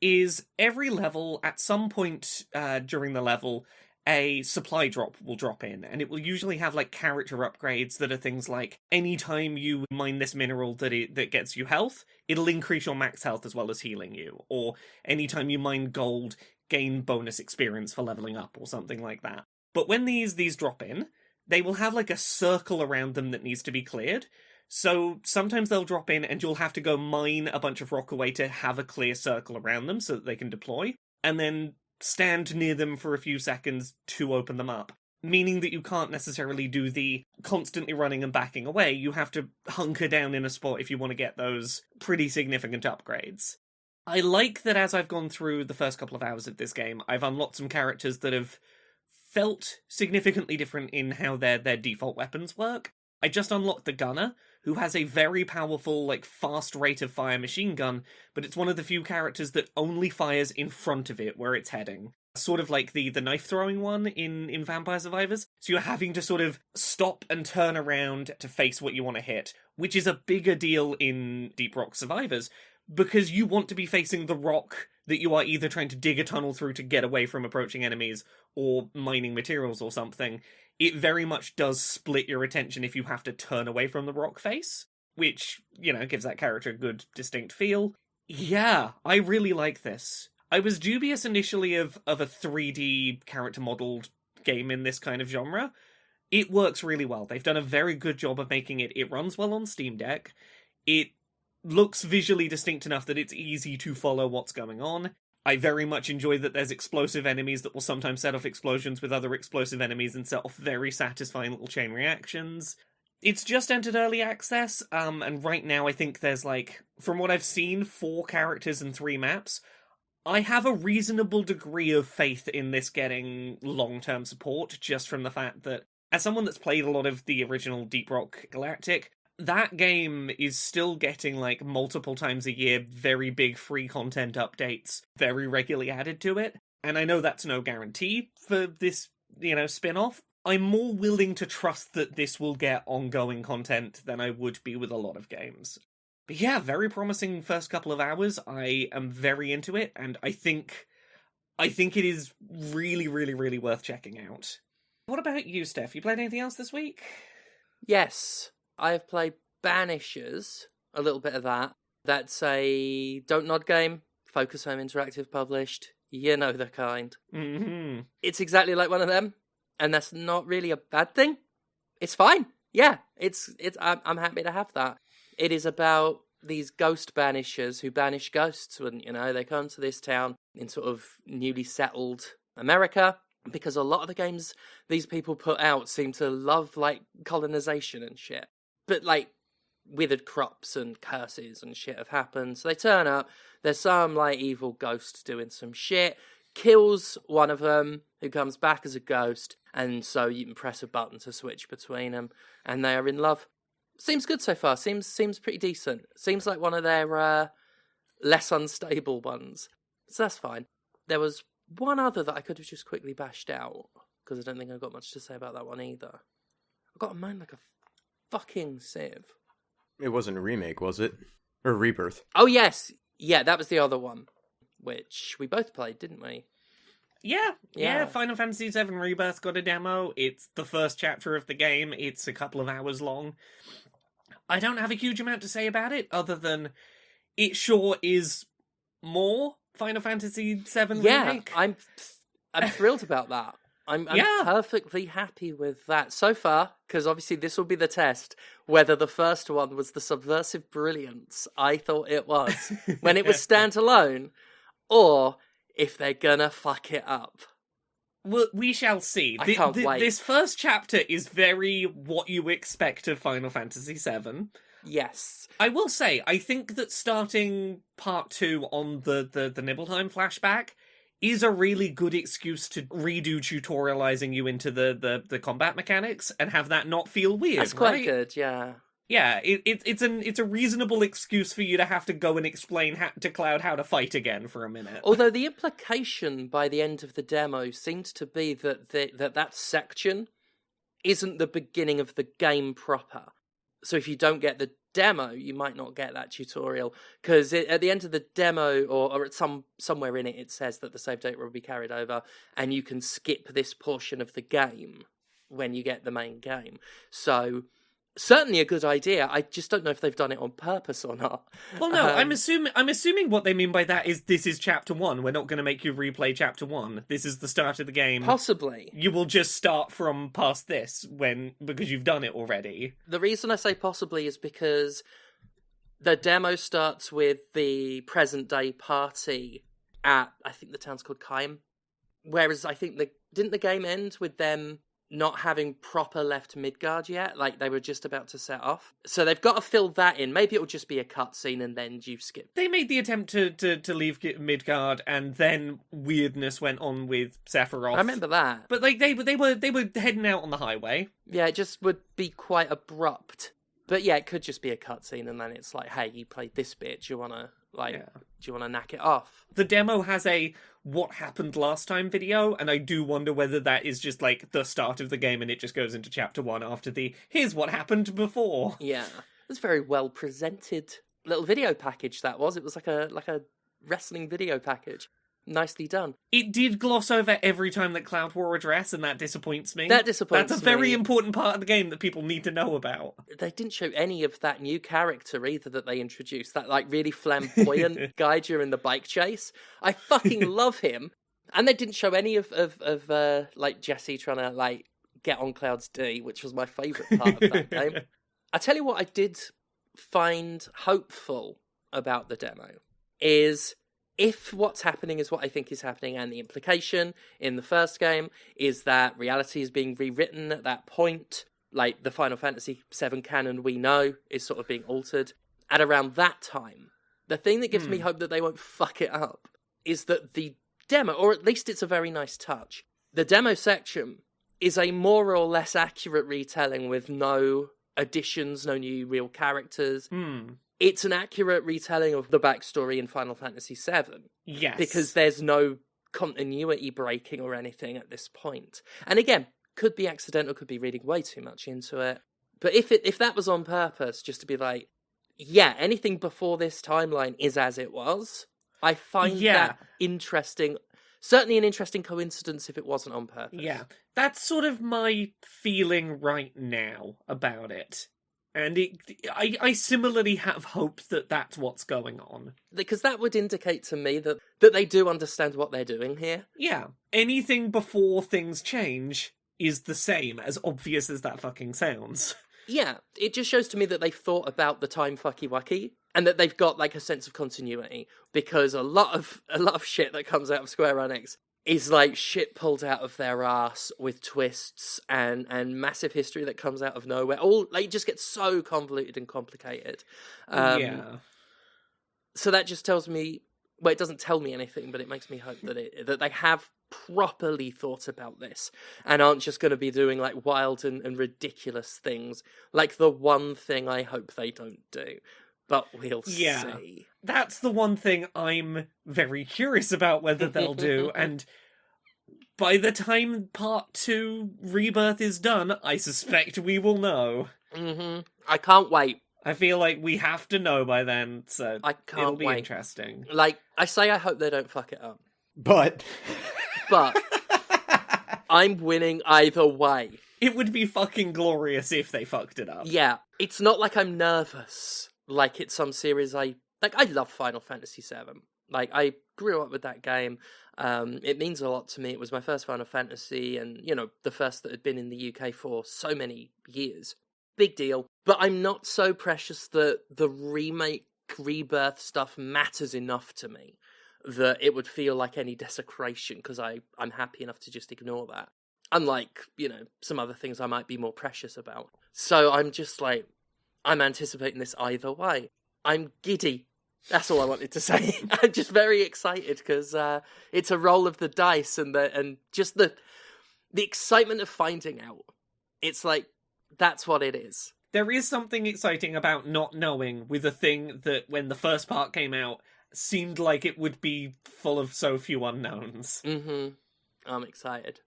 is every level, at some point during the level, a supply drop will drop in, and it will usually have like character upgrades that are things like anytime you mine this mineral that gets you health, it'll increase your max health as well as healing you, or anytime you mine gold, gain bonus experience for leveling up, or something like that. But when these drop in, they will have like a circle around them that needs to be cleared. So sometimes they'll drop in and you'll have to go mine a bunch of rock away to have a clear circle around them so that they can deploy, and then stand near them for a few seconds to open them up. Meaning that you can't necessarily do the constantly running and backing away. You have to hunker down in a spot if you want to get those pretty significant upgrades. I like that as I've gone through the first couple of hours of this game, I've unlocked some characters that have felt significantly different in how their default weapons work. I just unlocked the Gunner, who has a very powerful, like, fast rate of fire machine gun, but it's one of the few characters that only fires in front of it where it's heading. Sort of like the knife-throwing one in Vampire Survivors. So you're having to sort of stop and turn around to face what you want to hit, which is a bigger deal in Deep Rock Survivors, because you want to be facing the rock that you are either trying to dig a tunnel through to get away from approaching enemies, or mining materials or something. It very much does split your attention if you have to turn away from the rock face, which, you know, gives that character a good, distinct feel. Yeah, I really like this. I was dubious initially of a 3D character-modelled game in this kind of genre. It works really well. They've done a very good job of making it. It runs well on Steam Deck. It looks visually distinct enough that it's easy to follow what's going on. I very much enjoy that there's explosive enemies that will sometimes set off explosions with other explosive enemies and set off very satisfying little chain reactions. It's just entered early access, and right now I think there's, like, from what I've seen, 4 characters and 3 maps. I have a reasonable degree of faith in this getting long-term support, just from the fact that, as someone that's played a lot of the original Deep Rock Galactic, that game is still getting, like, multiple times a year very big free content updates very regularly added to it. And I know that's no guarantee for this, you know, spin-off. I'm more willing to trust that this will get ongoing content than I would be with a lot of games. But yeah, very promising first couple of hours. I am very into it, and I think it is really, really, really worth checking out. What about you, Steph? You played anything else this week? Yes. I've played Banishers, a little bit of that. That's a Don't Nod game, Focus Home Interactive published. You know the kind. Mm-hmm. It's exactly like one of them, and that's not really a bad thing. It's fine. Yeah, I'm happy to have that. It is about these ghost banishers who banish ghosts when, they come to this town in sort of newly settled America, because a lot of the games these people put out seem to love, like, colonization and shit. But, like, withered crops and curses and shit have happened. So they turn up, there's some, like, evil ghost doing some shit, kills one of them, who comes back as a ghost, and so you can press a button to switch between them, and they are in love. Seems good so far. Seems pretty decent. Seems like one of their less unstable ones. So that's fine. There was one other that I could have just quickly bashed out, because I don't think I've got much to say about that one either. I've got a mind like a fucking sieve. It wasn't a remake, was it? Or Rebirth? Oh, yes. Yeah, that was the other one, which we both played, didn't we? Yeah, Final Fantasy VII Rebirth got a demo. It's the first chapter of the game. It's a couple of hours long. I don't have a huge amount to say about it, other than it sure is more Final Fantasy VII Remake. I'm thrilled about that. I'm perfectly happy with that so far, because obviously this will be the test whether the first one was the subversive brilliance I thought it was when it was standalone, or if they're gonna fuck it up. Well, we shall see. I can't wait. This first chapter is very what you expect of Final Fantasy VII. Yes. I will say, I think that starting part 2 on the Nibelheim flashback is a really good excuse to redo tutorializing you into the combat mechanics and have that not feel weird. That's quite right? good, yeah. Yeah, it's a reasonable excuse for you to have to go and explain to Cloud how to fight again for a minute. Although the implication by the end of the demo seemed to be that section isn't the beginning of the game proper. So if you don't get the demo, you might not get that tutorial, because at the end of the demo, or at somewhere in it, it says that the save data will be carried over, and you can skip this portion of the game when you get the main game. So certainly a good idea. I just don't know if they've done it on purpose or not. Well, no, I'm assuming what they mean by that is this is chapter 1. We're not going to make you replay chapter 1. This is the start of the game. Possibly. You will just start from past this because you've done it already. The reason I say possibly is because the demo starts with the present day party at, I think the town's called Kaim. Whereas I think didn't the game end with them not having proper left Midgard yet? Like, they were just about to set off. So they've got to fill that in. Maybe it'll just be a cutscene and then you skip. They made the attempt to leave Midgard, and then weirdness went on with Sephiroth. I remember that. But like they were heading out on the highway. Yeah, it just would be quite abrupt. But yeah, it could just be a cutscene and then it's like, hey, you played this bit. Do you want to knack it off? The demo has a what happened last time video, and I do wonder whether that is just like the start of the game and it just goes into chapter 1 after the here's what happened before. Yeah. It was very well presented little video package that was. It was like a wrestling video package. Nicely done. It did gloss over every time that Cloud wore a dress, and that disappoints me. That's a very important part of the game that people need to know about. They didn't show any of that new character either that they introduced. That, like, really flamboyant guy during the bike chase. I fucking love him. And they didn't show any of like, Jesse trying to, like, get on Cloud's D, which was my favourite part of that game. I tell you what I did find hopeful about the demo is, if what's happening is what I think is happening, and the implication in the first game is that reality is being rewritten at that point, like the Final Fantasy VII canon we know is sort of being altered, at around that time, the thing that gives me hope that they won't fuck it up is that the demo, or at least it's a very nice touch, the demo section is a more or less accurate retelling with no additions, no new real characters. It's an accurate retelling of the backstory in Final Fantasy VII. Yes. Because there's no continuity breaking or anything at this point. And again, could be accidental, could be reading way too much into it. But if that was on purpose, just to be like, yeah, anything before this timeline is as it was, I find that interesting. Certainly an interesting coincidence if it wasn't on purpose. Yeah, that's sort of my feeling right now about it. And I similarly have hope that that's what's going on. Because that would indicate to me that they do understand what they're doing here. Yeah. Anything before things change is the same, as obvious as that fucking sounds. Yeah, it just shows to me that they've thought about the time fucky wucky, and that they've got like a sense of continuity, because a lot of shit that comes out of Square Enix is like shit pulled out of their ass with twists and massive history that comes out of nowhere. All like it just gets so convoluted and complicated. Yeah. So that just tells me, well, it doesn't tell me anything, but it makes me hope that they have properly thought about this and aren't just going to be doing like wild and ridiculous things, like the one thing I hope they don't do. But we'll see. That's the one thing I'm very curious about whether they'll do, and by the time Part 2 Rebirth is done, I suspect we will know. Mm-hmm. I can't wait. I feel like we have to know by then, so I can't it'll be wait. Interesting. Like, I say I hope they don't fuck it up. But I'm winning either way. It would be fucking glorious if they fucked it up. Yeah, it's not like I'm nervous. Like, it's some series I love Final Fantasy VII. Like, I grew up with that game. It means a lot to me. It was my first Final Fantasy, and, you know, the first that had been in the UK for so many years. Big deal. But I'm not so precious that the remake, Rebirth stuff matters enough to me that it would feel like any desecration, because I'm happy enough to just ignore that. Unlike, you know, some other things I might be more precious about. So I'm just like, I'm anticipating this either way. I'm giddy. That's all I wanted to say. I'm just very excited because it's a roll of the dice and just the excitement of finding out. It's like, that's what it is. There is something exciting about not knowing with a thing that when the first part came out seemed like it would be full of so few unknowns. Mm-hmm. I'm excited.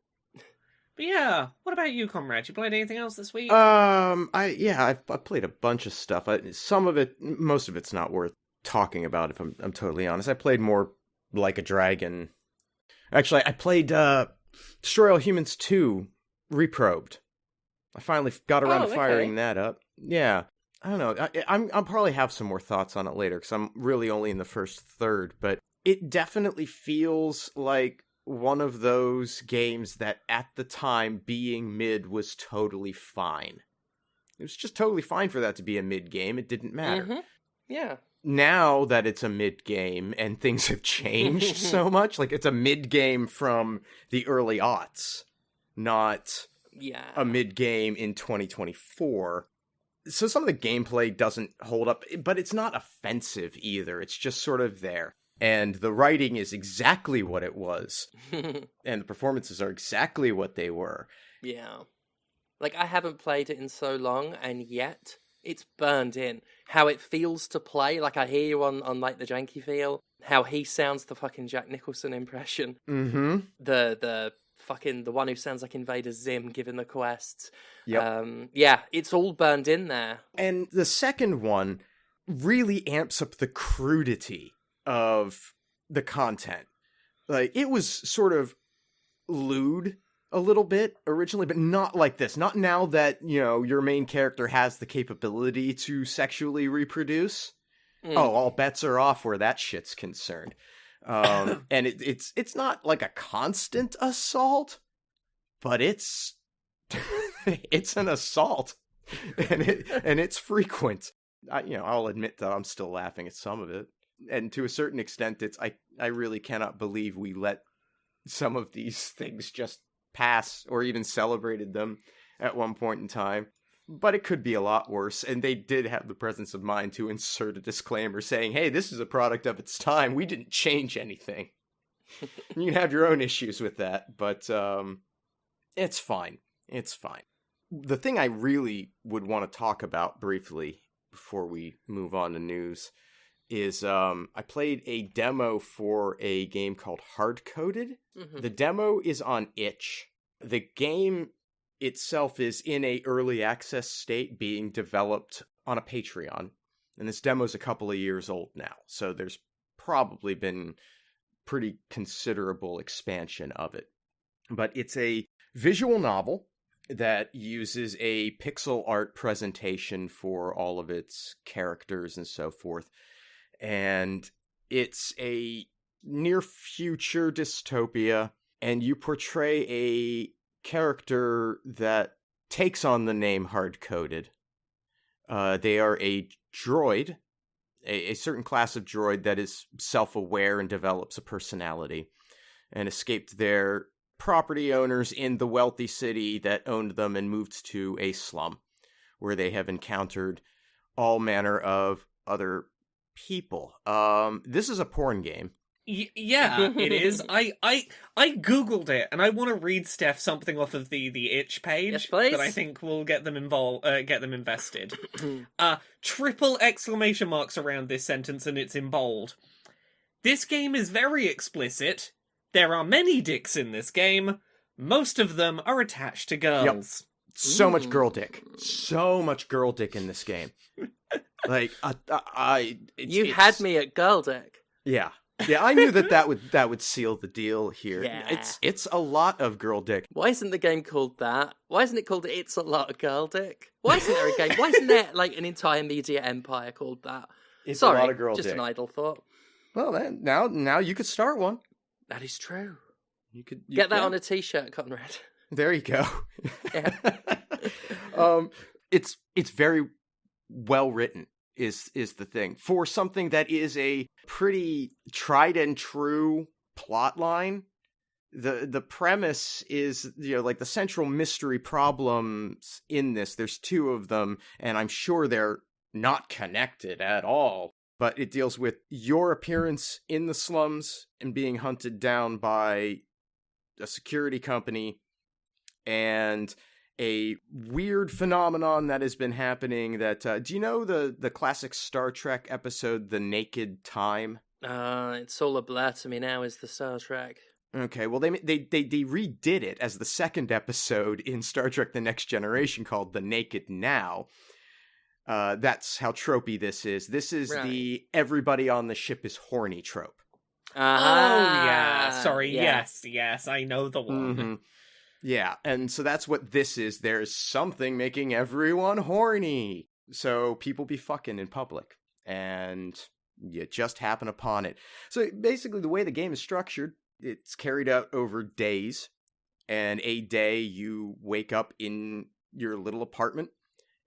But yeah, what about you, Comrade? You played anything else this week? I played a bunch of stuff. Most of it's not worth talking about if I'm totally honest. I played more Like a Dragon. Actually, I played Destroy All Humans 2 Reprobed. I finally got around to firing that up. Yeah. I don't know. I'll probably have some more thoughts on it later because I'm really only in the first third, but it definitely feels like one of those games that at the time being mid was totally fine. It was just totally fine for that to be a mid game. It didn't matter. Mm-hmm. Yeah. Now that it's a mid game and things have changed so much, like it's a mid game from the early aughts, not a mid game in 2024. So some of the gameplay doesn't hold up, but it's not offensive either. It's just sort of there. And the writing is exactly what it was. And the performances are exactly what they were. Yeah. Like, I haven't played it in so long, and yet it's burned in. How it feels to play. Like, I hear you on like, the janky feel. How he sounds the fucking Jack Nicholson impression. Mm-hmm. The one who sounds like Invader Zim giving the quests. Yep. Yeah, it's all burned in there. And the second one really amps up the crudity of the content. Like, it was sort of lewd a little bit originally, but not like this. Not now that, you know, your main character has the capability to sexually reproduce. Oh, all bets are off where that shit's concerned. And it's not like a constant assault, but it's it's an assault, and it's frequent. I'll admit that I'm still laughing at some of it. And to a certain extent, I really cannot believe we let some of these things just pass or even celebrated them at one point in time. But it could be a lot worse. And they did have the presence of mind to insert a disclaimer saying, hey, this is a product of its time. We didn't change anything. You can have your own issues with that, but it's fine. It's fine. The thing I really would want to talk about briefly before we move on to news is I played a demo for a game called Hardcoded. Mm-hmm. The demo is on itch. The game itself is in a early access state being developed on a Patreon. And this demo's a couple of years old now, so there's probably been pretty considerable expansion of it. But it's a visual novel that uses a pixel art presentation for all of its characters and so forth. And it's a near-future dystopia, and you portray a character that takes on the name Hardcoded, They are a droid, a certain class of droid that is self-aware and develops a personality, and escaped their property owners in the wealthy city that owned them and moved to a slum where they have encountered all manner of other people. This is a porn game. Yeah, it is. I googled it, and I want to read Steph something off of the itch page Yes, please. that I think will get them get them invested. Triple exclamation marks around this sentence, and it's in bold. This game is very explicit. There are many dicks in this game. Most of them are attached to girls. So much girl dick. So much girl dick in this game. Like, You had me at girl dick. Yeah. Yeah, I knew that would seal the deal here. Yeah. It's a lot of girl dick. Why isn't the game called that? Why isn't it called It's a Lot of Girl Dick? Why isn't there a game? Why isn't there like an entire media empire called that? It's Sorry, a lot of girl just dick. an idle thought. Well, then now you could start one. That is true. You could Get that on a t-shirt, Conrad. There you go. Yeah. It's very well written is the thing. For something that is a pretty tried and true plot line, the premise is, like the central mystery problems in this. There's two of them, and I'm sure they're not connected at all. But it deals with your appearance in the slums and being hunted down by a security company, and a weird phenomenon that has been happening that, do you know the classic Star Trek episode, The Naked Time? It's all a blur to me now, is the Star Trek. Okay, well, they redid it as the second episode in Star Trek The Next Generation called The Naked Now. That's how tropey this is. This is Right. the everybody on the ship is horny trope. Oh, yeah. Sorry, yeah. yes, I know the one. Mm-hmm. Yeah, and so that's what this is. There's something making everyone horny. So people be fucking in public, and you just happen upon it. So basically the way the game is structured, it's carried out over days, and a day you wake up in your little apartment,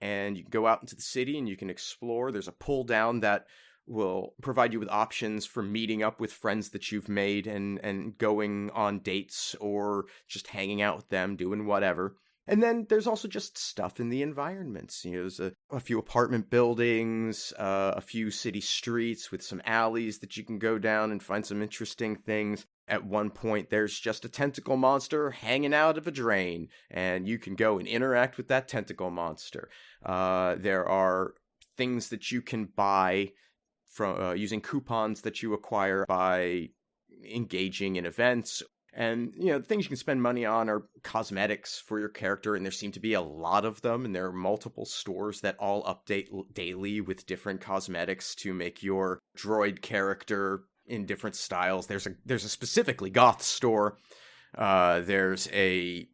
and you can go out into the city and you can explore. There's a pull down that will provide you with options for meeting up with friends that you've made and going on dates or just hanging out with them, doing whatever. And then there's also just stuff in the environments. There's a few apartment buildings, a few city streets with some alleys that you can go down and find some interesting things. At one point, there's just a tentacle monster hanging out of a drain, and you can go and interact with that tentacle monster. There are things that you can buy from using coupons that you acquire by engaging in events. And, the things you can spend money on are cosmetics for your character, and there seem to be a lot of them, and there are multiple stores that all update daily with different cosmetics to make your droid character in different styles. There's a specifically goth store. There's a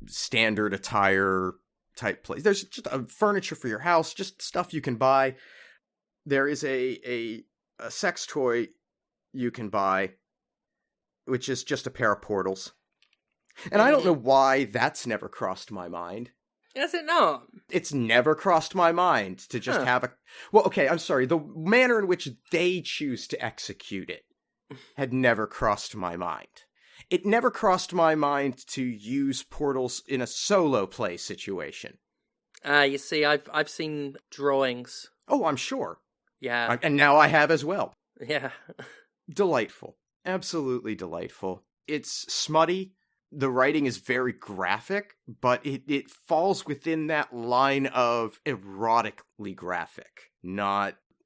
standard attire type place. There's just furniture for your house, just stuff you can buy. There is a sex toy you can buy, which is just a pair of portals. And I don't know why that's never crossed my mind. Is it not? It's never crossed my mind to just have a... Well, okay, I'm sorry. The manner in which they choose to execute it had never crossed my mind. It never crossed my mind to use portals in a solo play situation. You see, I've seen drawings. Oh, I'm sure. Yeah. And now I have as well. Yeah. Delightful. Absolutely delightful. It's smutty. The writing is very graphic, but it falls within that line of erotically graphic.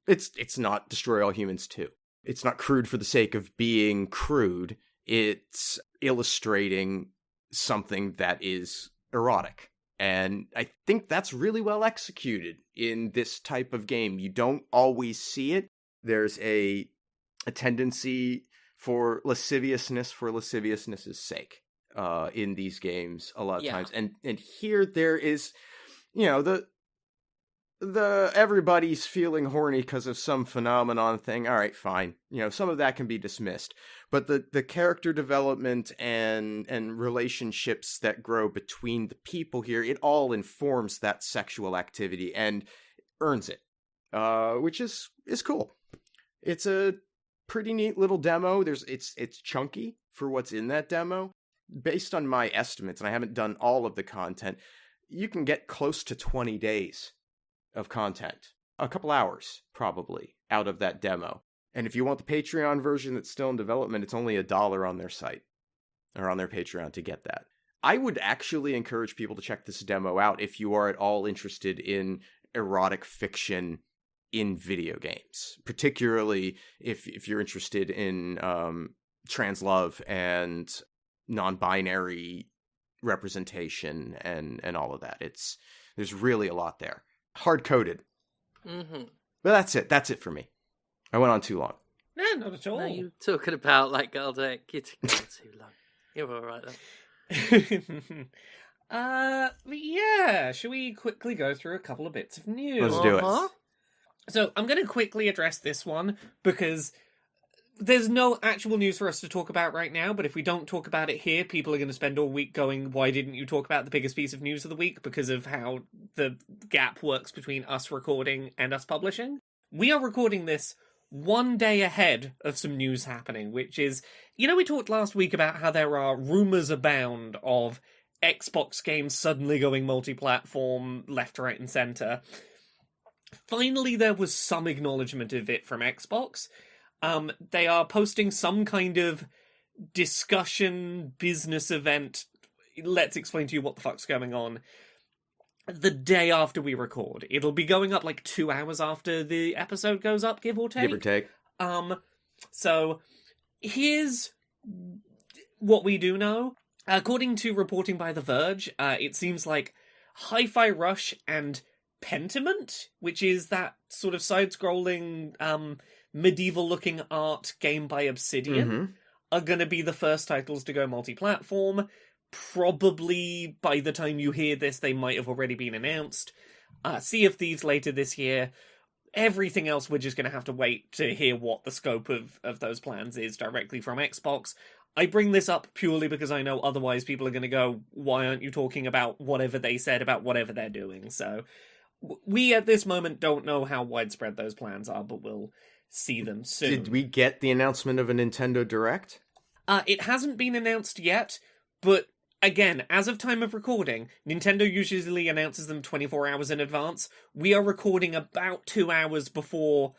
It's not Destroy All Humans 2. It's not crude for the sake of being crude. It's illustrating something that is erotic. And I think that's really well executed in this type of game. You don't always see it. There's a tendency for lasciviousness' sake in these games a lot of times. And here there is, the everybody's feeling horny because of some phenomenon thing. All right, fine. Some of that can be dismissed. But the character development and relationships that grow between the people here, it all informs that sexual activity. And earns it, which is cool. It's a pretty neat little demo. It's chunky for what's in that demo. Based on my estimates, and I haven't done all of the content, you can get close to 20 days of content. A couple hours, probably, out of that demo. And if you want the Patreon version that's still in development, it's only $1 on their site, or on their Patreon to get that. I would actually encourage people to check this demo out if you are at all interested in erotic fiction in video games, particularly if you're interested in trans love and non-binary representation and all of that. There's really a lot there. Hardcoded. Mm-hmm. But that's it for me. I went on too long. No, not at all. No, you talking about like Galactic? You're taking too long. You're all right then. Yeah. Should we quickly go through a couple of bits of news? Let's do it. So I'm going to quickly address this one because there's no actual news for us to talk about right now, but if we don't talk about it here, people are going to spend all week going, why didn't you talk about the biggest piece of news of the week? Because of how the gap works between us recording and us publishing. We are recording this one day ahead of some news happening, which is, we talked last week about how there are rumours abound of Xbox games suddenly going multi-platform left, right, and centre. Finally, there was some acknowledgement of it from Xbox. They are posting some kind of discussion, business event. Let's explain to you what the fuck's going on. The day after we record. It'll be going up like 2 hours after the episode goes up, give or take. Give or take. So, here's what we do know. According to reporting by The Verge, it seems like Hi-Fi Rush and Pentiment, which is that sort of side-scrolling medieval-looking art game by Obsidian, are going to be the first titles to go multi-platform. Probably by the time you hear this, they might have already been announced. Sea of Thieves later this year. Everything else, we're just going to have to wait to hear what the scope of those plans is directly from Xbox. I bring this up purely because I know otherwise people are going to go, why aren't you talking about whatever they said about whatever they're doing? So we at this moment don't know how widespread those plans are, but we'll see them soon. Did we get the announcement of a Nintendo Direct? It hasn't been announced yet, but again, as of time of recording, Nintendo usually announces them 24 hours in advance. We are recording about 2 hours before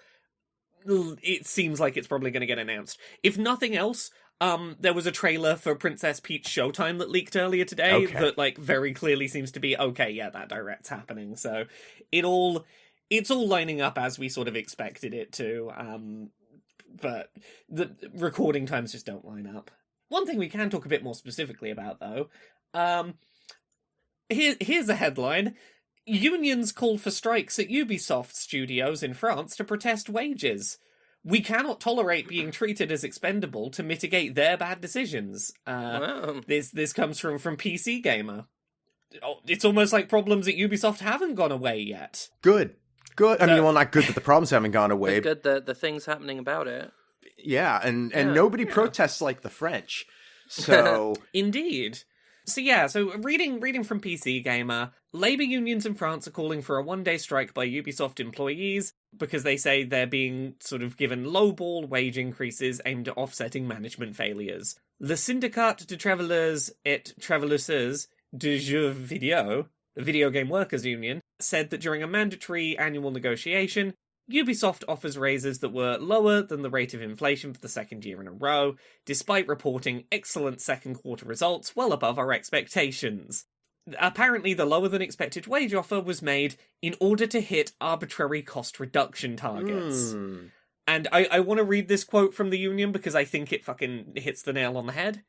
it seems like it's probably going to get announced. If nothing else, there was a trailer for Princess Peach Showtime that leaked earlier today that very clearly seems to be, okay, yeah, that Direct's happening. So it's all lining up as we sort of expected it to, but the recording times just don't line up. One thing we can talk a bit more specifically about, though, here's a headline. Unions call for strikes at Ubisoft studios in France to protest wages. We cannot tolerate being treated as expendable to mitigate their bad decisions. Wow. This comes from PC Gamer. It's almost like problems at Ubisoft haven't gone away yet. Good. I mean, well, not good that the problems haven't gone away. It's good that the things happening about it. Yeah, and nobody protests like the French. So Indeed. So reading from PC Gamer, labour unions in France are calling for a one-day strike by Ubisoft employees because they say they're being sort of given lowball wage increases aimed at offsetting management failures. Le Syndicat de Travailleurs et Travailleuses de Jeux Vidéo, the video game workers union, said that during a mandatory annual negotiation, Ubisoft offers raises that were lower than the rate of inflation for the second year in a row, despite reporting excellent second quarter results well above our expectations. Apparently, the lower than expected wage offer was made in order to hit arbitrary cost reduction targets. And I want to read this quote from the union because I think it fucking hits the nail on the head.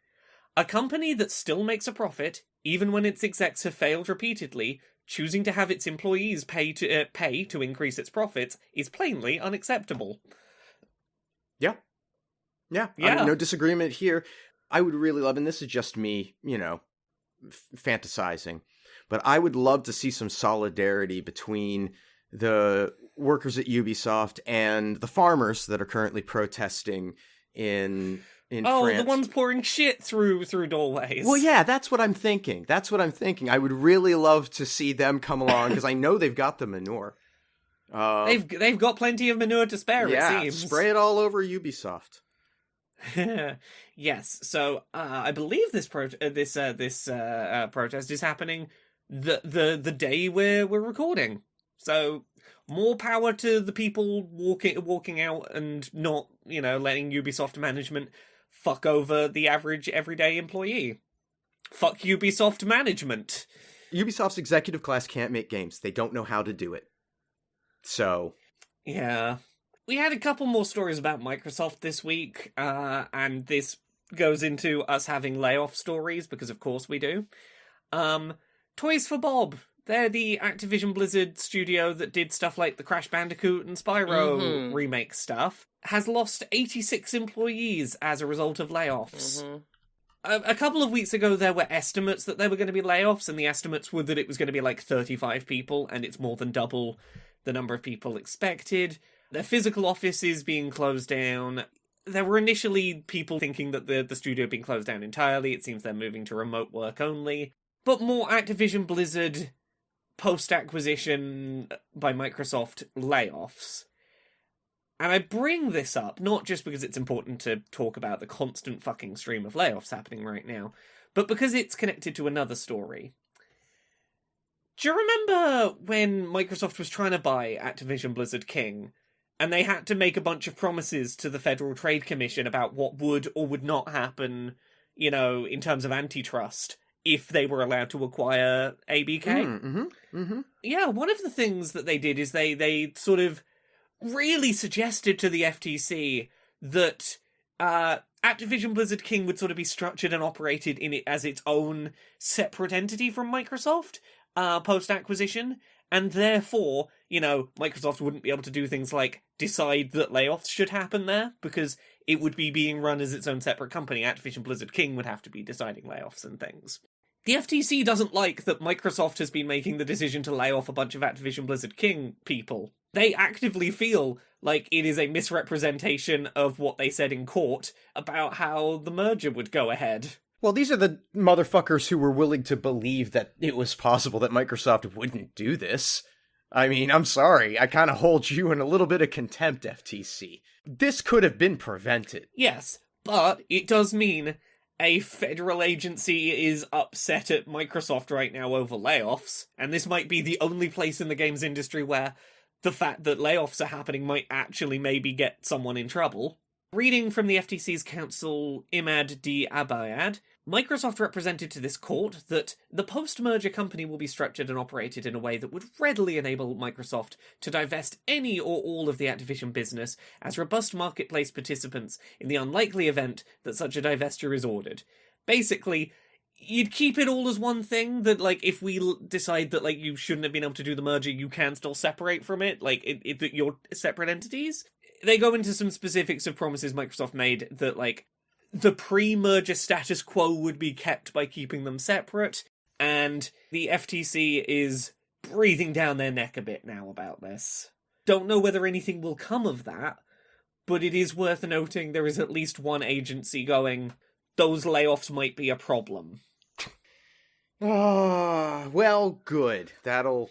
A company that still makes a profit, even when its execs have failed repeatedly, choosing to have its employees pay to increase its profits is plainly unacceptable. Yeah. I mean, no disagreement here. I would really love, and this is just me, fantasizing, but I would love to see some solidarity between the workers at Ubisoft and the farmers that are currently protesting in France. The ones pouring shit through doorways. Well, yeah, that's what I'm thinking. I would really love to see them come along because I know they've got the manure. They've got plenty of manure to spare, it seems. Spray it all over Ubisoft. Yes, so I believe this protest is happening the day we're recording. So more power to the people walking out and not, letting Ubisoft management fuck over the average everyday employee. Fuck Ubisoft management. Ubisoft's executive class can't make games. They don't know how to do it. So... yeah. We had a couple more stories about Microsoft this week, and this goes into us having layoff stories, because of course we do. Toys for Bob. They're the Activision Blizzard studio that did stuff like the Crash Bandicoot and Spyro remake stuff, has lost 86 employees as a result of layoffs. A couple of weeks ago, there were estimates that there were going to be layoffs, and the estimates were that it was going to be like 35 people, and it's more than double the number of people expected. Their physical office is being closed down. There were initially people thinking that the studio had been closed down entirely. It seems they're moving to remote work only. But more Activision Blizzard post-acquisition by Microsoft layoffs. And I bring this up, not just because it's important to talk about the constant fucking stream of layoffs happening right now, but because it's connected to another story. Do you remember when Microsoft was trying to buy Activision Blizzard King, and they had to make a bunch of promises to the Federal Trade Commission about what would or would not happen, in terms of antitrust, if they were allowed to acquire ABK? Yeah, one of the things that they did is they sort of really suggested to the FTC that Activision Blizzard King would sort of be structured and operated in it as its own separate entity from Microsoft, post-acquisition, and therefore, Microsoft wouldn't be able to do things like decide that layoffs should happen there, because it would be being run as its own separate company. Activision Blizzard King would have to be deciding layoffs and things. The FTC doesn't like that Microsoft has been making the decision to lay off a bunch of Activision Blizzard King people. They actively feel like it is a misrepresentation of what they said in court about how the merger would go ahead. Well, these are the motherfuckers who were willing to believe that it was possible that Microsoft wouldn't do this. I mean, I'm sorry, I kind of hold you in a little bit of contempt, FTC. This could have been prevented. Yes, but it does mean a federal agency is upset at Microsoft right now over layoffs, and this might be the only place in the games industry where the fact that layoffs are happening might actually maybe get someone in trouble. Reading from the FTC's counsel Imad D. Abayad, Microsoft represented to this court that the post-merger company will be structured and operated in a way that would readily enable Microsoft to divest any or all of the Activision business as robust marketplace participants in the unlikely event that such a divestiture is ordered. Basically, you'd keep it all as one thing, that, if we decide that, you shouldn't have been able to do the merger, you can still separate from it, that you're separate entities. They go into some specifics of promises Microsoft made that, the pre-merger status quo would be kept by keeping them separate, and the FTC is breathing down their neck a bit now about this. Don't know whether anything will come of that, but it is worth noting there is at least one agency going, those layoffs might be a problem. Well, good. That'll...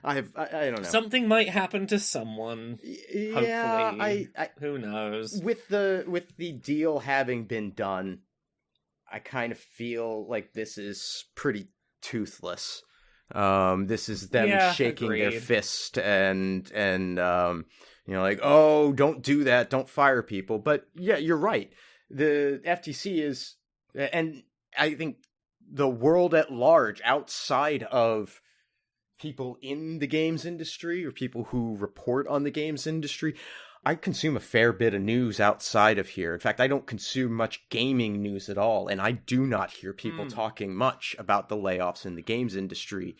I don't know. Something might happen to someone. Yeah, hopefully. Who knows? With the deal having been done, I kind of feel like this is pretty toothless. This is them shaking agreed. their fist and oh, don't do that, don't fire people. But yeah, you're right. The FTC is, and I think the world at large, outside of people in the games industry or people who report on the games industry, I consume a fair bit of news outside of here. In fact, I don't consume much gaming news at all, and I do not hear people talking much about the layoffs in the games industry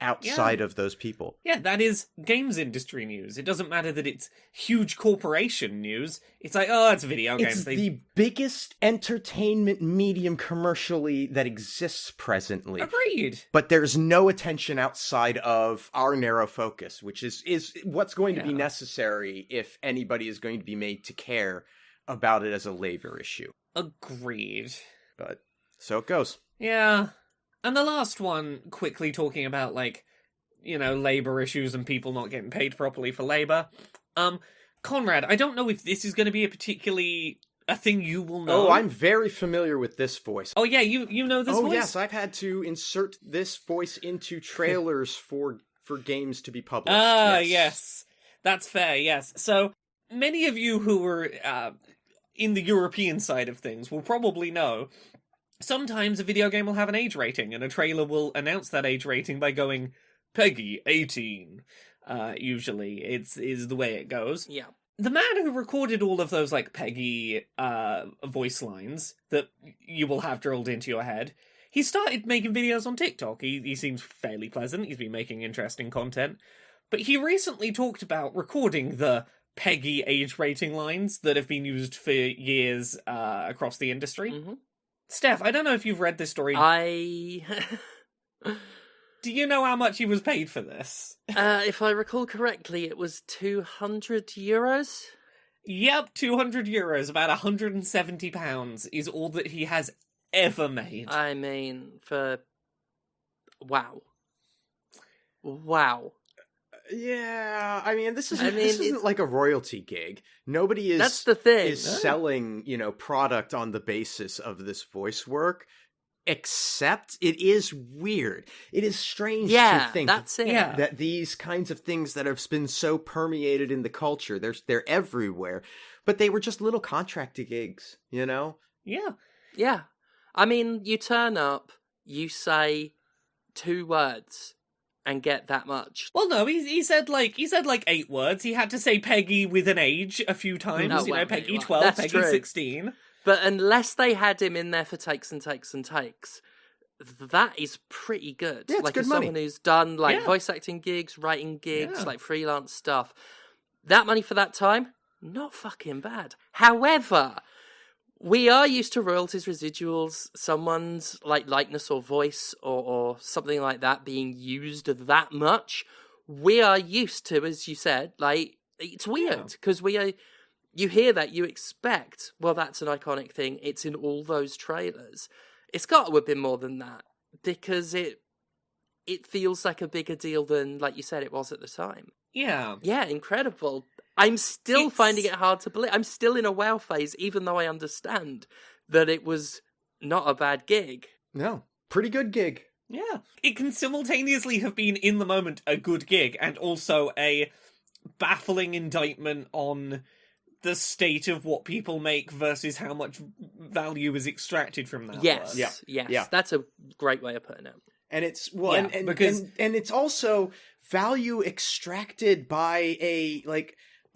outside of those people. Yeah, that is games industry news. It doesn't matter that it's huge corporation news. It's it's video games. It's the biggest entertainment medium commercially that exists presently. Agreed. But there's no attention outside of our narrow focus, which is what's going to be necessary if anybody is going to be made to care about it as a labor issue. Agreed. But so it goes. Yeah. And the last one, quickly talking about, labor issues and people not getting paid properly for labor. Conrad, I don't know if this is going to be a thing you will know. Oh, I'm very familiar with this voice. Oh, yeah, you know this voice? Oh, yes, I've had to insert this voice into trailers for games to be published. Yes. That's fair, yes. So, many of you who were in the European side of things will probably know sometimes a video game will have an age rating, and a trailer will announce that age rating by going, PEGI 18. Usually, is the way it goes. Yeah. The man who recorded all of those, PEGI voice lines that you will have drilled into your head, he started making videos on TikTok. He seems fairly pleasant. He's been making interesting content. But he recently talked about recording the PEGI age rating lines that have been used for years across the industry. Mm-hmm. Steph, I don't know if you've read this story. Do you know how much he was paid for this? If I recall correctly, it was €200. Yep, €200, about £170 is all that he has ever made. I mean, wow. Yeah, I mean, this isn't like a royalty gig. Nobody is. That's the thing. Is selling, product on the basis of this voice work. Except it is weird. It is strange to think that's it. That these kinds of things that have been so permeated in the culture, they're everywhere. But they were just little contracted gigs, Yeah. Yeah. I mean, you turn up, you say 2 words, and get that much. Well, no, he said 8 words. He had to say PEGI with an age a few times. PEGI 12, that's PEGI true. 16. But unless they had him in there for takes and takes and takes, that is pretty good. Yeah, it's good as money. Someone who's done voice acting gigs, writing gigs, freelance stuff. That money for that time, not fucking bad. However, we are used to royalties, residuals, someone's likeness or voice or something like that being used that much. We are used to, as you said, it's weird because you hear that, you expect, well, that's an iconic thing. It's in all those trailers. It's got to have been more than that because it feels like a bigger deal than, like you said, it was at the time. Yeah. Yeah, incredible. I'm still finding it hard to believe. I'm still in a wow phase, even though I understand that it was not a bad gig. No, pretty good gig. Yeah. It can simultaneously have been, in the moment, a good gig and also a baffling indictment on the state of what people make versus how much value is extracted from that Yes, work. yes. That's a great way of putting it. And it's because it's also value extracted by a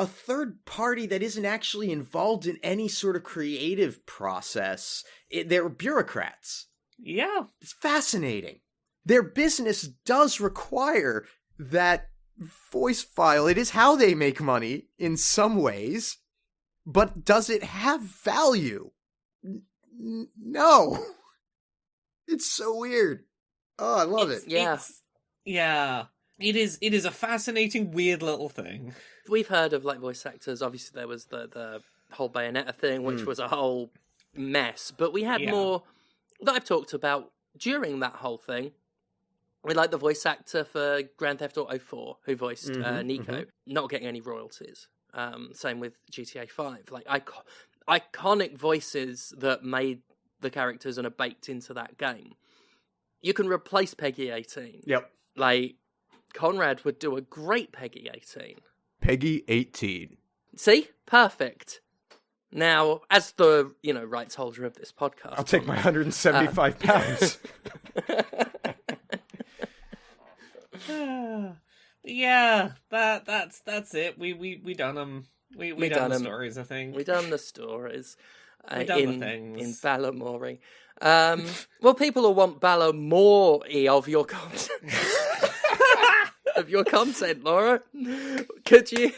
third party that isn't actually involved in any sort of creative process. They're bureaucrats. Yeah. It's fascinating. Their business does require that voice file. It is how they make money in some ways. But does it have value? No. It's so weird. Oh, I love it. Yeah. It is a fascinating, weird little thing. We've heard of voice actors. Obviously, there was the whole Bayonetta thing, which was a whole mess. But we had more that I've talked about during that whole thing. We like the voice actor for Grand Theft Auto 4, who voiced Nico, not getting any royalties. Same with GTA 5. Iconic voices that made the characters and are baked into that game. You can replace PEGI 18. Yep. Conrad would do a great PEGI 18. PEGI 18. See? Perfect. Now, as the, rights holder of this podcast... I'll take my £175. Yeah, that's it. We done them. We done the stories, I think. We done the stories. We done the things. In Balamori. Well, people will want Balamori of your content. Of your content, Laura. Could you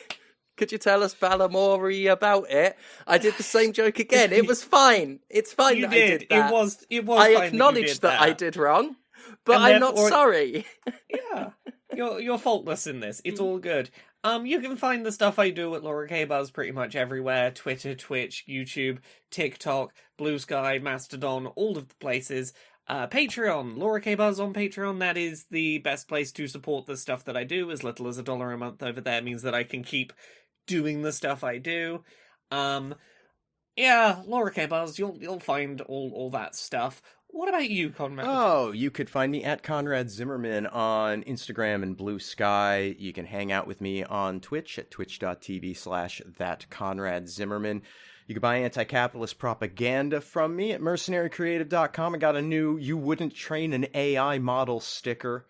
tell us Balamori about it? I did the same joke again. It was fine. It's fine that I did that. It was I fine acknowledge that I did wrong, but I'm not sorry. Yeah. You're faultless in this. It's all good. You can find the stuff I do at Laura K Buzz pretty much everywhere. Twitter, Twitch, YouTube, TikTok, Blue Sky, Mastodon, all of the places. Patreon, Laura K. Buzz on Patreon. That is the best place to support the stuff that I do. As little as $1 a month over there means that I can keep doing the stuff I do. Yeah, Laura K. Buzz, you'll find all that stuff. What about you, Conrad? Oh, you could find me at Conrad Zimmerman on Instagram and Blue Sky. You can hang out with me on Twitch at twitch.tv/thatconradzimmerman. You can buy anti-capitalist propaganda from me at mercenarycreative.com. I got a new You Wouldn't Train an AI model sticker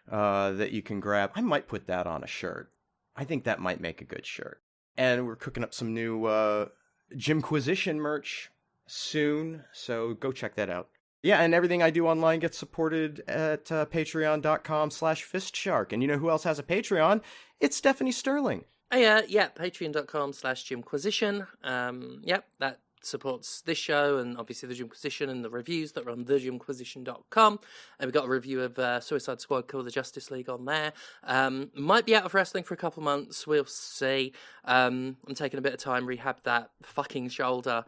that you can grab. I might put that on a shirt. I think that might make a good shirt. And we're cooking up some new Jimquisition merch soon, so go check that out. Yeah, and everything I do online gets supported at patreon.com/fistshark. And you know who else has a Patreon? It's Stephanie Sterling. Yeah, patreon.com/Jimquisition. That supports this show and obviously the Jimquisition and the reviews that are on thejimquisition.com. And we've got a review of Suicide Squad Kill the Justice League on there. Might be out of wrestling for a couple months, we'll see. I'm taking a bit of time, rehab that fucking shoulders,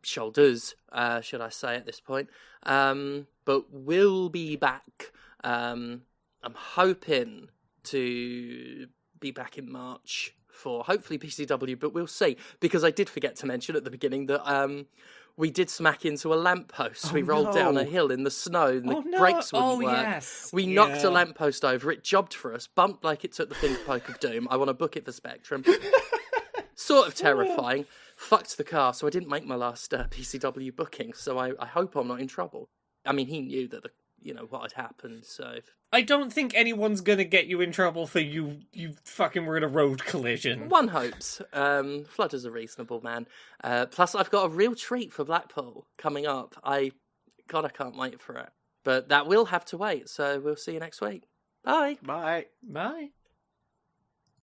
should I say at this point. But we'll be back. I'm hoping to be back in March for hopefully PCW, but we'll see, because I did forget to mention at the beginning that we did smack into a lamppost. We rolled down a hill in the snow and the brakes wouldn't work. Yes. We knocked a lamppost over, it jobbed for us, bumped like it took the finger poke of doom. I want to book it for Spectrum. Sort of terrifying. Fucked the car, so I didn't make my last PCW booking, so I hope I'm not in trouble. I mean, he knew that what had happened, so... I don't think anyone's gonna get you in trouble for you fucking were in a road collision. One hopes. Fludder's a reasonable man. Plus, I've got a real treat for Blackpool coming up. I can't wait for it. But that will have to wait, so we'll see you next week. Bye. Bye. Bye.